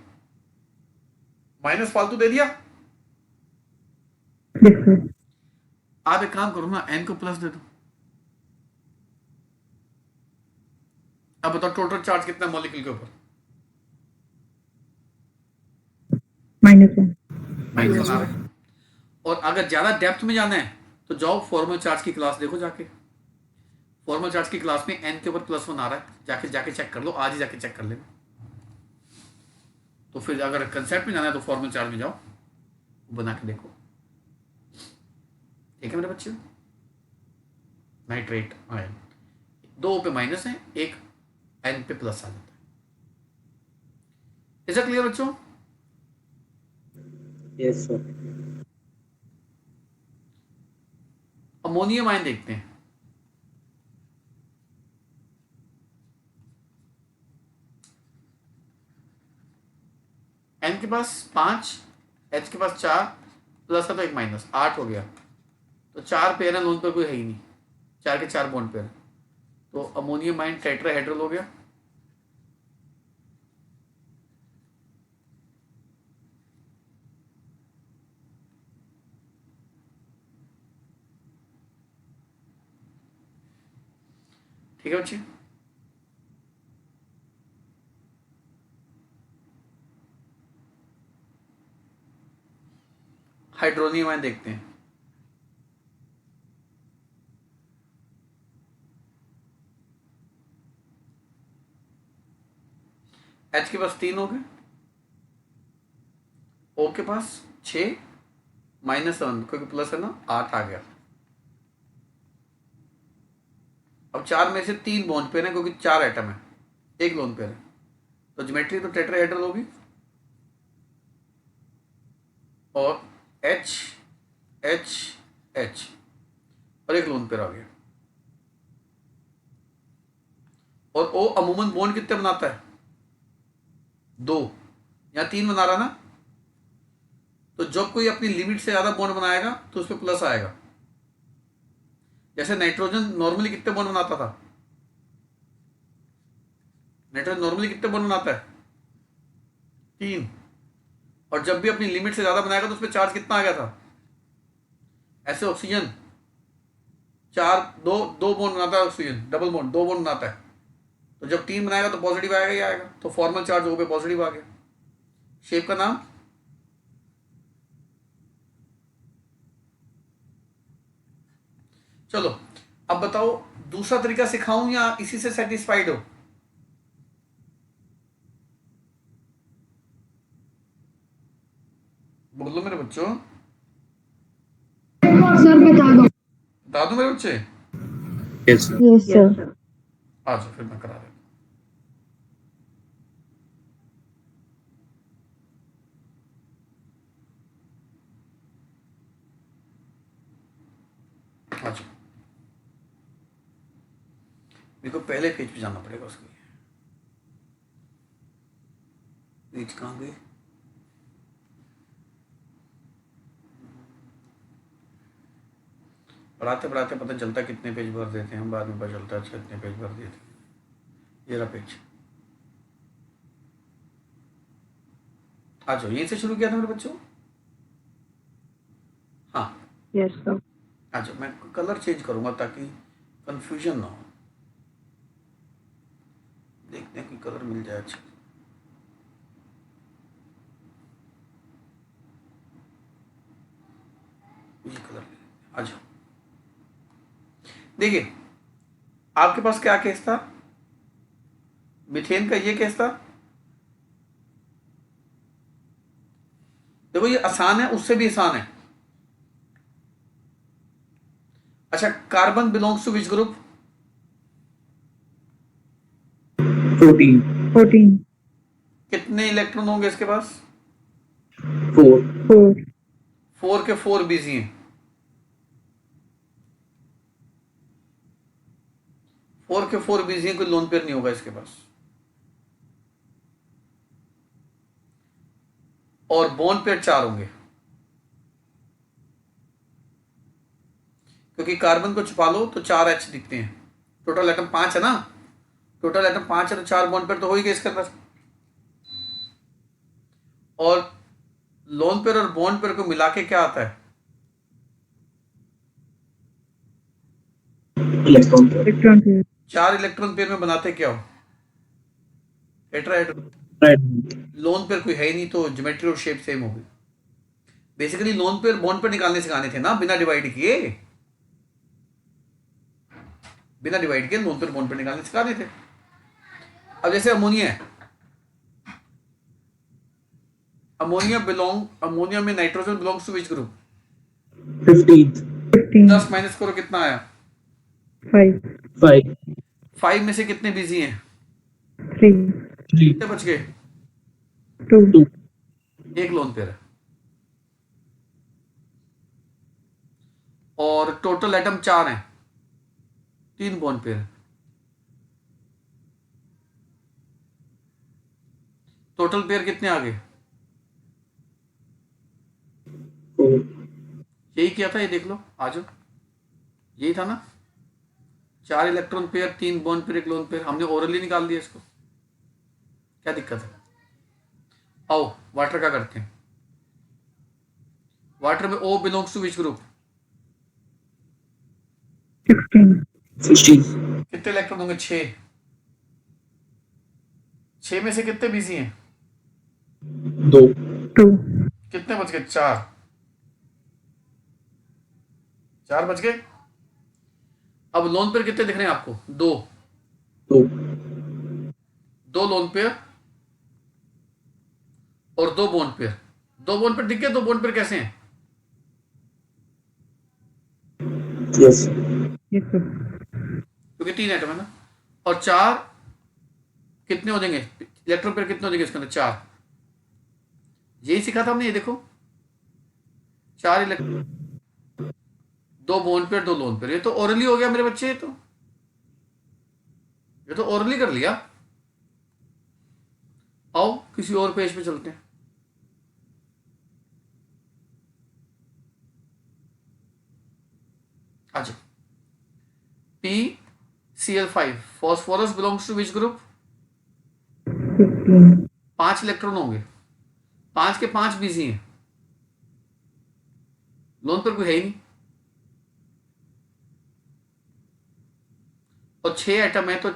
माइनस फालतू दे दिया। Yes, sir. आप एक काम करो ना, N को प्लस दे दो। अब बताओ टोटल चार्ज कितना है मॉलिक्यूल के ऊपर? -1. माइनस आ रहा है। और अगर ज्यादा डेप्थ में जाना है तो जाओ फॉर्मल चार्ज की क्लास देखो जाके। फॉर्मल चार्ज की क्लास में N के ऊपर +1 आ रहा है, जाके चेक कर लो, आज ही जाके चेक कर लेना। तो फिर अगर कंसेप्ट में जाना है तो फॉर्मल चार्ज में जाओ, बना के देखो। ठीक है मेरे बच्चे? नाइट्रेट आयन 2 पे माइनस है, एक N पे प्लस आ जाता है। इज क्लियर बच्चों? Yes, sir. अमोनियम आयन देखते हैं। N के पास 5, H के पास 4, प्लस है तो एक माइनस, 8 हो गया। तो 4 पेयर है, लोन पर कोई है ही नहीं, 4 के 4 बॉन्ड पेयर। तो अमोनियम आयन टेट्राहेड्रल हो गया। ठीक है बच्चे? हाइड्रोनियम आयन देखते हैं। H के पास 3 हो गए, O के पास 6, -7 क्योंकि प्लस है ना, 8 आ गया। अब 4 में से 3 बॉन्ड पेयर है क्योंकि 4 एटम है, एक लोन पेयर है, तो ज्योमेट्री तो टेट्राहेड्रल होगी। और H H H और एक लोन पेयर आ गया। और O अमूमन बॉन्ड कितने बनाता है? 2, यहाँ 3 बना रहा ना, तो जब कोई अपनी लिमिट से ज्यादा बॉन्ड बनाएगा तो उस पर प्लस आएगा। जैसे नाइट्रोजन नॉर्मली कितने बॉन्ड बनाता था? नाइट्रोजन नॉर्मली कितने बॉन्ड बनाता है? 3। और जब भी अपनी लिमिट से ज्यादा बनाएगा तो उसमें चार्ज कितना आ गया था? ऐसे ऑक्सीजन 4 2 2 बॉन्ड बनाता है, ऑक्सीजन डबल बॉन्ड 2 बॉन्ड बनाता है, तो जब 3 बनाएगा तो पॉजिटिव आएगा ही आएगा, तो फॉर्मल चार्ज O पे पॉजिटिव आ गया। शेप का नाम चलो अब बताओ, दूसरा तरीका सिखाऊं या इसी से सेटिस्फाइड हो? बोलो मेरे बच्चों, सर बता दो। बता दो मेरे बच्चे। Yes, sir. Yes, sir. आ जाओ फिर मैं करा देता हूं। आ जाओ, मेरे को पहले पेज पे जाना पड़ेगा उसके लिए। पेज कहाँ गए? पढ़ाते पढ़ाते पता चलता कितने पेज भर देते हैं हम, बाद में पता चलता है अच्छा कितने पेज भर दिए थे। ये रहा पेज। आ जाओ, यहीं से शुरू किया था मेरे बच्चों। हाँ Yes, sir. आ जाओ, मैं कलर चेंज करूंगा ताकि कंफ्यूजन ना हो। देखते हैं कि कलर मिल जाए अच्छा। ये कलर आ जाओ। देखिए आपके पास क्या केस था? मीथेन का ये केस था। देखो ये आसान है, उससे भी आसान है। अच्छा, carbon belongs to which group? 14, 14. कितने इलेक्ट्रॉन होंगे इसके पास? 4, 4. 4 के 4 बिजी हैं। 4 के 4 बिजी हैं, कोई लोन पेयर नहीं होगा इसके पास। और बॉन्ड पेयर 4 होंगे, क्योंकि कार्बन को छुपा लो तो 4 H दिखते हैं। टोटल एटम 5 है ना, टोटल एटम 5 है तो 4 बॉन्ड पेयर तो हो ही गए इसके अंदर। और लोन पेयर और बॉन्ड पेयर को मिला के क्या आता है? electron pair. Electron pair. 4 electron pair में बनाते क्या हो? टेट्राहेड्रल। Right. लोन पेयर कोई है ही नहीं तो ज्योमेट्री और शेप सेम होगी। Basically lone pair bond pair निकालने सिखाने थे ना, बिना डिवाइड किए। बिना डिवाइड किए लोन पेयर बॉन्ड पेयर निकालने सिखाने थे। अब जैसे अमोनिया है, अमोनिया में nitrogen belongs to which group? 15th, 15. 10 minus करो कितना आया? 5. 5, 5 में से कितने बिजी हैं? 3. 3, कितने बच गए? 2. 2, एक लोन पेयर है। और टोटल एटम 4 हैं, 3 बॉन्ड पेयर। टोटल पेयर कितने आ गए? 4, यही किया था, ये देख लो, आ जाओ, यही था ना। 4 electron pair, 3 bond pair, 1 lone pair. हमने ओरली निकाल दिया इसको, क्या दिक्कत है? आओ वाटर का करते हैं। वाटर में O belongs to which group? 16. 16, कितने इलेक्ट्रॉन होंगे? 6। 6 में से कितने बिजी हैं? 2, 2. कितने बच गए? 4। 4 बच गए। अब लोन पेयर कितने दिख रहे हैं आपको? 2। 2, 2 लोन पेयर और 2 बॉन्ड पेयर। 2 बॉन्ड पेयर दिख गए। 2 बॉन्ड पेयर कैसे हैं? yes, Yes, sir. क्योंकि 3 एटम है ना। और 4 कितने हो जाएंगे? इलेक्ट्रॉन पेयर कितने हो जाएंगे इसके अंदर? 4। यही सीखा था हमने, ये देखो 4 electron, 2 bond pair, 2 lone pair. ये तो ओरली हो गया मेरे बच्चे, ये तो ओरली कर लिया। आओ किसी और पेज पे चलते हैं। आ जाओ, PCl5. Phosphorus belongs to which group? 15. 5 electron होंगे, 5 के 5 बिजी हैं, लोन पर कोई है ही नहीं, और 6 एटम है तो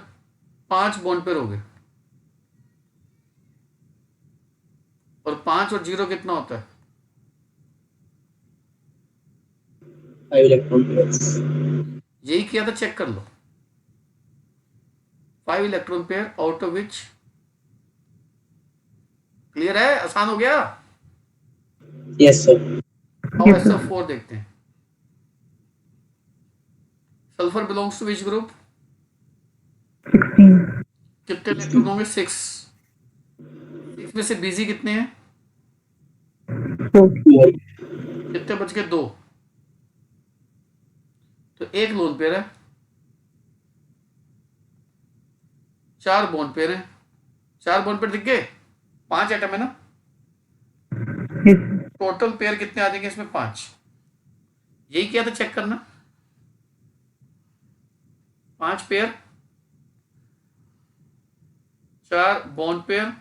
5 बॉन्ड पेयर हो गए, और 5 और 0 कितना होता है? 5 electron pairs. यही किया था, चेक कर लो. 5 electron pair out of which, clear है, आसान हो गया. Yes, sir. अब Yes, sir. SF4 देखते हैं. Sulphur belongs to which group? 16. कितने इलेक्ट्रॉन होंगे? 6. 6 में से बिजी कितने हैं? 4. 4. कितने बच गए? 2. तो एक लोन पेयर है, 4 बॉन्ड पेयर है. 4 बॉन्ड पेयर दिख गए, 5 एटम है ना, Yes. टोटल पेयर कितने आ जाएंगे इसमें? 5. यही किया था, चेक करना. 5 पेयर, 4 बॉन्ड पेयर,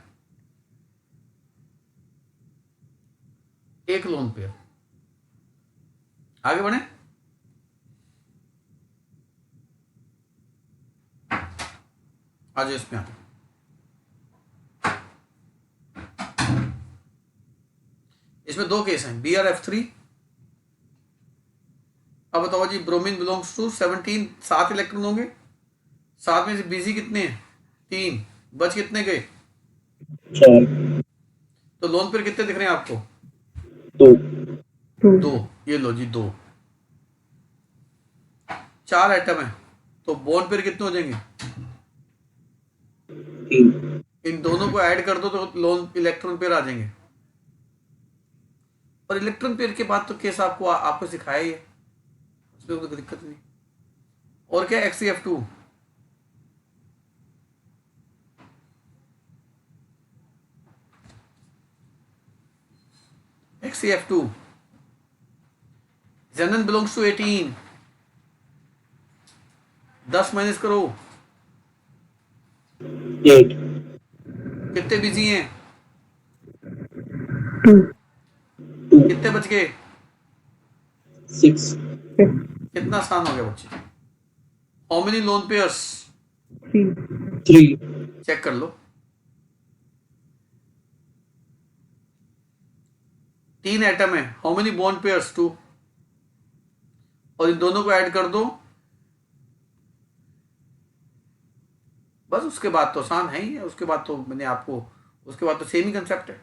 एक लोन पेयर. आगे बढ़े. आज इसमें आते हैं. इसमें 2 केस हैं, BrF3. अब बताओ जी, ब्रोमीन बिलोंग्स टू 17. 7 इलेक्ट्रॉन होंगे, 7 में से बिजी कितने हैं? 3. बच कितने गए? 4. तो लोन पेयर कितने दिख रहे हैं आपको? 2. 2. ये लो जी, 2. 4 एटम है तो बॉन्ड पेयर कितने हो जाएंगे? 3. इन दोनों को ऐड कर दो तो लोन इलेक्ट्रॉन पेयर आ जाएंगे. और इलेक्ट्रॉन पेयर के बाद तो केस आपको सिखाया ही है, उसमें कोई दिक्कत नहीं. और क्या? XCF2. XCF2. Xenon belongs to 18. 10 minus करो, 8. कितने बिजी हैं? 2. 2. कितने बच गए? 6. कितना आसान हो गया बच्चे. How many lone pairs? 3. 3. Check कर लो. 3 एटम है, हाउ मेनी बॉन्ड पेयर्स? 2. और इन दोनों को ऐड कर दो, बस. उसके बाद तो आसान है ही है. उसके बाद तो मैंने आपको, उसके बाद तो सेम ही कंसेप्ट है.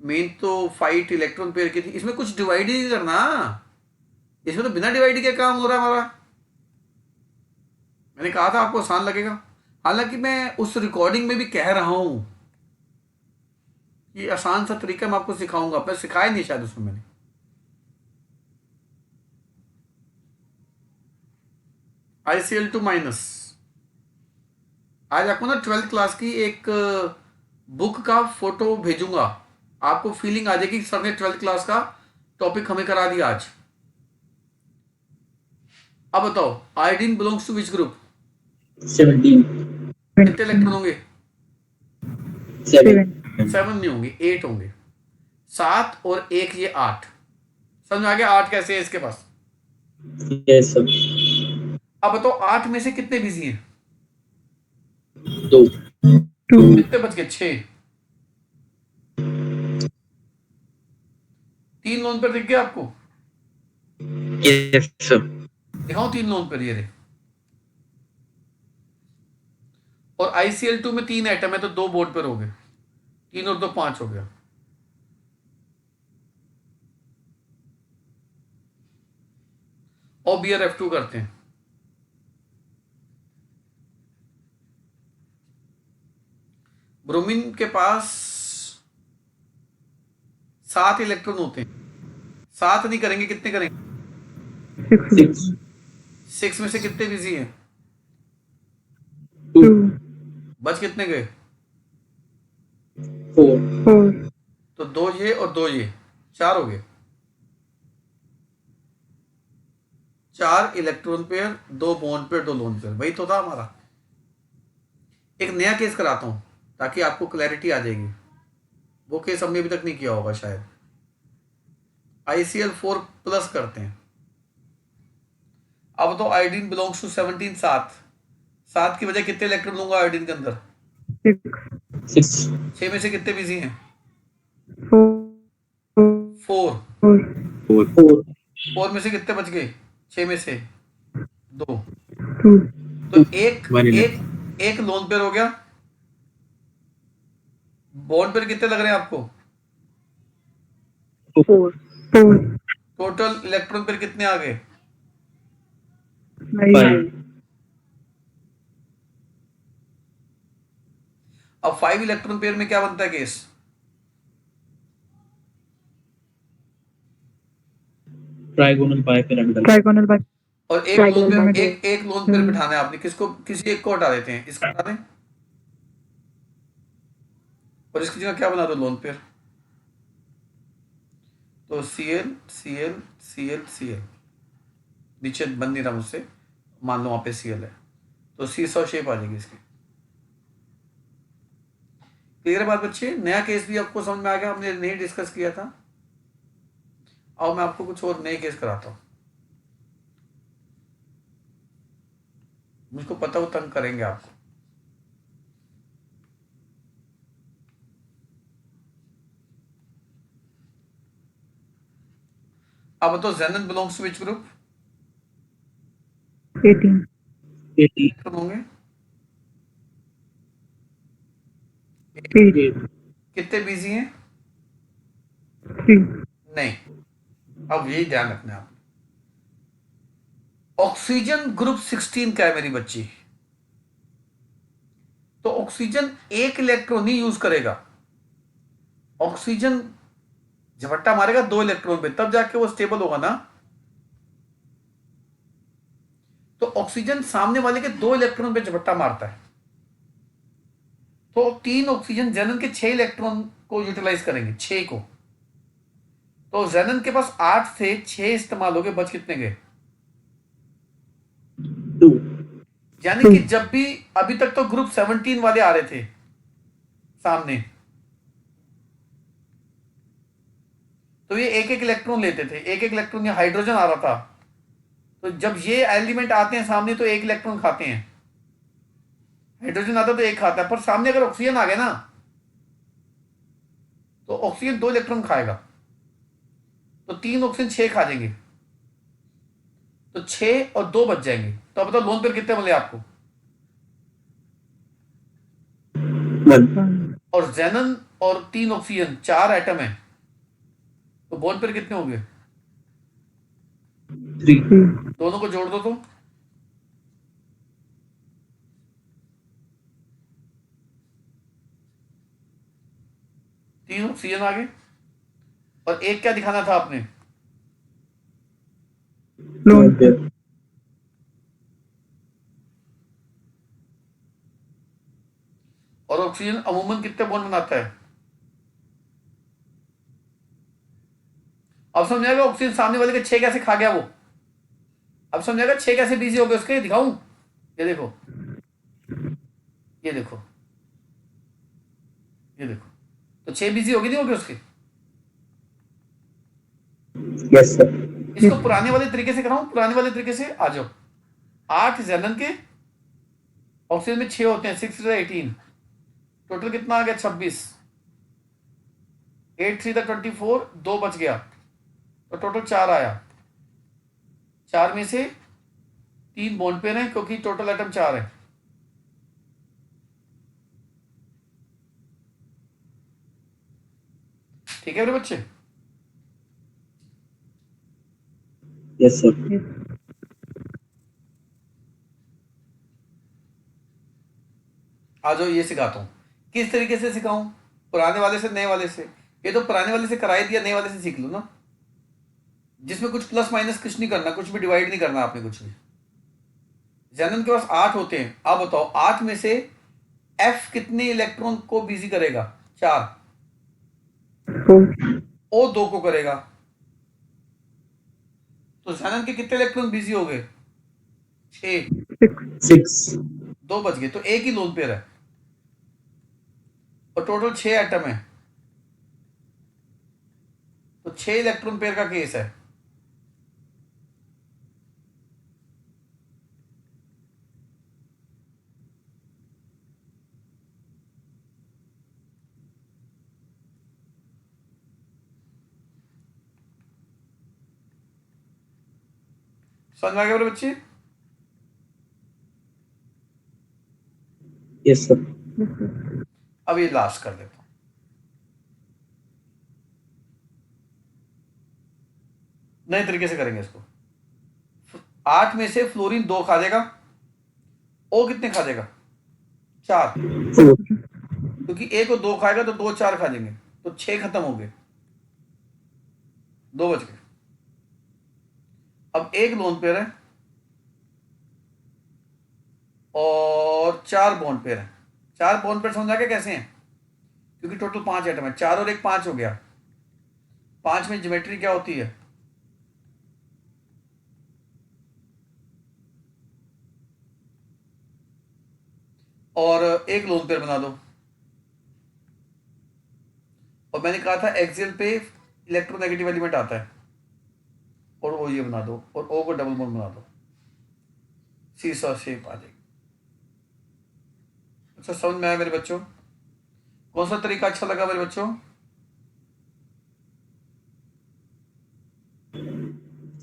मेन तो फाइट इलेक्ट्रॉन पेयर की थी. इसमें कुछ डिवाइड ही नहीं करना, इसमें तो बिना डिवाइड के काम हो रहा है हमारा. मैंने कहा था आपको आसान लगेगा. हालांकि मैं उस रिकॉर्डिंग में भी कह रहा हूं कि आसान सा तरीका मैं आपको सिखाऊंगा, पर सिखाया नहीं शायद उसमें मैंने. ICl2 minus. आज आपको ना 12th क्लास की एक बुक का फोटो भेजूंगा, आपको फीलिंग आ जाएगी कि सर ने 12th क्लास का टॉपिक हमें करा दिया आज. अब बताओ, iodine belongs to which group? 17. कितने इलेक्ट्रॉन होंगे? 7. 7 नहीं होंगे, 8 होंगे. 7 और 1 ये 8. समझ में आ गया 8 कैसे है इसके पास? Yes, sir. अब बताओ 8 में से कितने बिजी हैं? 2. 2. कितने बच गए? 6. 3 लोन पर दिख गया आपको? Yes, sir. दिखाओ 3 लोन पर, ये रहे. और ICl2 में 3 एटम है तो 2 बॉन्ड पर हो गए, 3 और 2 5 हो गया. और BrF2 करते हैं. ब्रोमीन के पास 7 इलेक्ट्रॉन होते हैं. 7 नहीं करेंगे, कितने करेंगे? 6. 6 में से कितने बिजी हैं? 2. बच कितने गए? 4. 4. तो 2 ये और 2 ये, 4 हो गए. 4 electron pair, 2 bond pair, 2 lone pair, वही तो था हमारा। एक नया केस कराता हूं ताकि आपको क्लैरिटी आ जाएगी, वो केस हमने अभी तक नहीं किया होगा शायद। ICl4 प्लस करते हैं। अब तो आयोडीन बिलोंग्स टू 17 7, 7 की वजह कितने इलेक्ट्रॉन लूंगा आयोडीन के अंदर? 6 6 में से कितने बिजी हैं? 4 4। 4 4 में से कितने बच गए? 6 में से 2। 2 तो एक 1 एक इलेक्ट्रॉन। एक लोन पेयर हो गया। बॉन्ड पेयर कितने लग रहे हैं आपको? 4 टोटल इलेक्ट्रॉन पेयर कितने आ गए? 9 अब 5 इलेक्ट्रॉन पेयर में क्या बनता है case? Trigonal bipyramidal. Trigonal bi और एक लोन पेयर, एक लोन पेयर बिठाना है आपने, किसको? किसी एक को हटा देते हैं, इसको हटा दें और इसकी जगह क्या बना दो? Lone pair. तो Cl Cl Cl Cl, नीचे बन नहीं रहा मुझसे, मान लो वहां पे Cl है, तो सीसॉ शेप आ जाएगी इसकी। क्लियर बात बच्चे? नया केस भी आपको समझ में आ गया, हमने नहीं डिस्कस किया था। अब मैं आपको कुछ और नए केस कराता हूं, मुझको पता वो तंग करेंगे आपको। अब तो Xenon belongs to which group? 18 electron होंगे 8 कितने बिजी हैं? 3 नहीं, अब यही ध्यान रखना है आप। ऑक्सीजन ग्रुप 16 का है मेरी बच्ची, तो ऑक्सीजन एक इलेक्ट्रॉन ही यूज करेगा। ऑक्सीजन झपट्टा मारेगा 2 इलेक्ट्रॉन पे, तब जाके वो स्टेबल होगा ना। तो ऑक्सीजन सामने वाले के 2 इलेक्ट्रॉन पे झपट्टा मारता है, तो 3 ऑक्सीजन Xenon के 6 इलेक्ट्रॉन को यूटिलाइज करेंगे, 6 को। तो Xenon के पास 8 से 6 इस्तेमाल हो गए, बच कितने गए? 2 यानी कि जब भी अभी तक तो ग्रुप 17 वाले आ रहे थे सामने, तो ये एक एक इलेक्ट्रॉन लेते थे, एक एक इलेक्ट्रॉन, ये हाइड्रोजन आ रहा था, तो जब ये एलिमेंट आते हैं सामने तो एक इलेक्ट्रॉन खाते हैं। हाइड्रोजन आता तो एक खाता है, पर सामने अगर ऑक्सीजन आ गया ना, तो ऑक्सीजन 2 इलेक्ट्रॉन खाएगा, तो 3 ऑक्सीजन 6 खा जाएंगे, तो 6 और 2 बच जाएंगे। तो अब बताओ लोन पेयर कितने मिले आपको? 1 और Xenon और 3 ऑक्सीजन, 4 एटम है, तो बॉन्ड पेयर कितने होंगे? 3 दोनों को जोड़ दो तो तीन ऑक्सीजन आ गए। और एक क्या दिखाना था आपने? लोन और ऑक्सीजन अमूमन कितने बॉन्ड बनाता है? अब समझाएगा ऑक्सीजन सामने वाले के 6 कैसे खा गया वो। अब समझाएगा 6 कैसे बिजी हो गए उसके, दिखाऊं? ये देखो, ये देखो, ये देखो, तो 6 बिजी होगी नहीं होगी उसके। Yes sir. इसको पुराने वाले तरीके से कराऊं? पुराने वाले तरीके से आ जाओ। 8 Xenon के, ऑक्सीजन में 6 होते हैं, 6 से 18, टोटल कितना आ गया? 26। 8 3 24, 2 बच गया, तो टोटल 4 आया। 4 में से 3 बॉन्ड पेयर हैं क्योंकि टोटल एटम 4 है। ठीक है मेरे बच्चे? Yes sir. आ जाओ, ये सिखाता हूँ। किस तरीके से सिखाऊं? पुराने वाले से, नए वाले से? ये तो पुराने वाले से करा ही दिया, नए वाले से सीख लो ना, जिसमें कुछ प्लस माइनस कुछ नहीं करना, कुछ भी डिवाइड नहीं करना आपने, कुछ भी। Xenon के पास 8 होते हैं। अब बताओ 8 में से F कितने इलेक्ट्रॉन को बिजी करेगा? 4। 4 O 2 को करेगा, तो xenon के कितने इलेक्ट्रॉन बिजी हो गए? 6। 6. 2 बच गए, तो एक ही लोन पेयर है और टोटल 6 एटम है, तो 6 इलेक्ट्रॉन पेयर का केस है। समझ में आ गया मेरे बच्चे? Yes, sir. अब ये लास्ट कर देता हूं। नए तरीके से करेंगे इसको। 8 में से फ्लोरीन 2 खा जाएगा, ओ कितने खा जाएगा? 4, 4. क्योंकि एक को 2 खाएगा तो 2 4 खा जाएंगे, तो 6 खत्म हो गए, 2 बच गए। अब एक लोन पेयर है और 4 बॉन्ड पेयर है। 4 बॉन्ड पेयर समझ आ गया कैसे हैं? क्योंकि टोटल 5 एटम है, 4 और 1 5 हो गया। 5 में ज्योमेट्री क्या होती है? और एक लोन पेयर बना दो, और मैंने कहा था एक्सियल पे इलेक्ट्रोनेगेटिव एलिमेंट आता है, और ओ ये बना दो, और ओ को डबल बॉन्ड बना दो, सीसॉ शेप आ जाएगी। अच्छा, समझ में आया मेरे बच्चों? कौन सा तरीका अच्छा लगा मेरे बच्चों?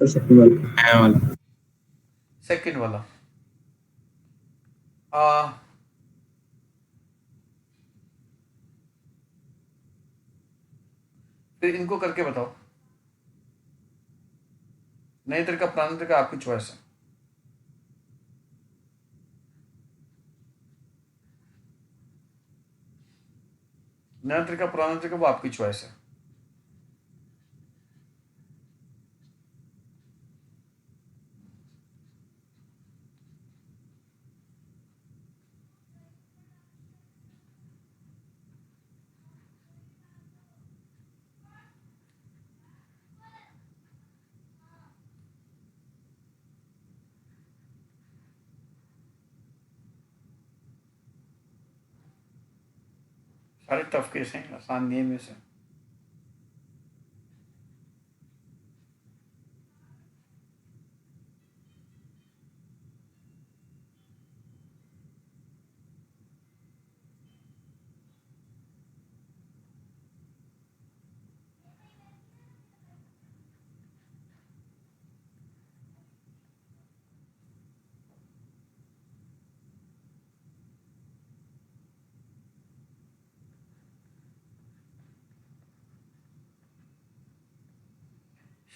Sir, second one. नया वाला. सेकंड वाला। फिर इनको करके बताओ। नए तरीका पुराना तरीका आपकी चॉइस है। नया तरीका पुराना तरीका वो आपकी चॉइस है। सारे टफ केस हैं, आसान नहीं है में से।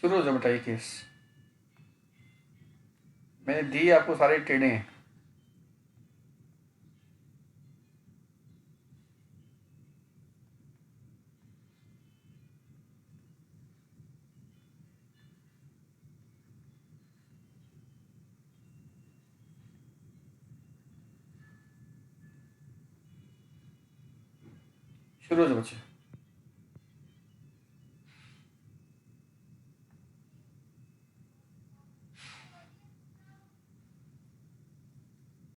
शुरू हो जाओ बेटा, ये केस मैंने दी आपको, सारे टेढ़े हैं। शुरू हो जाओ बच्चे।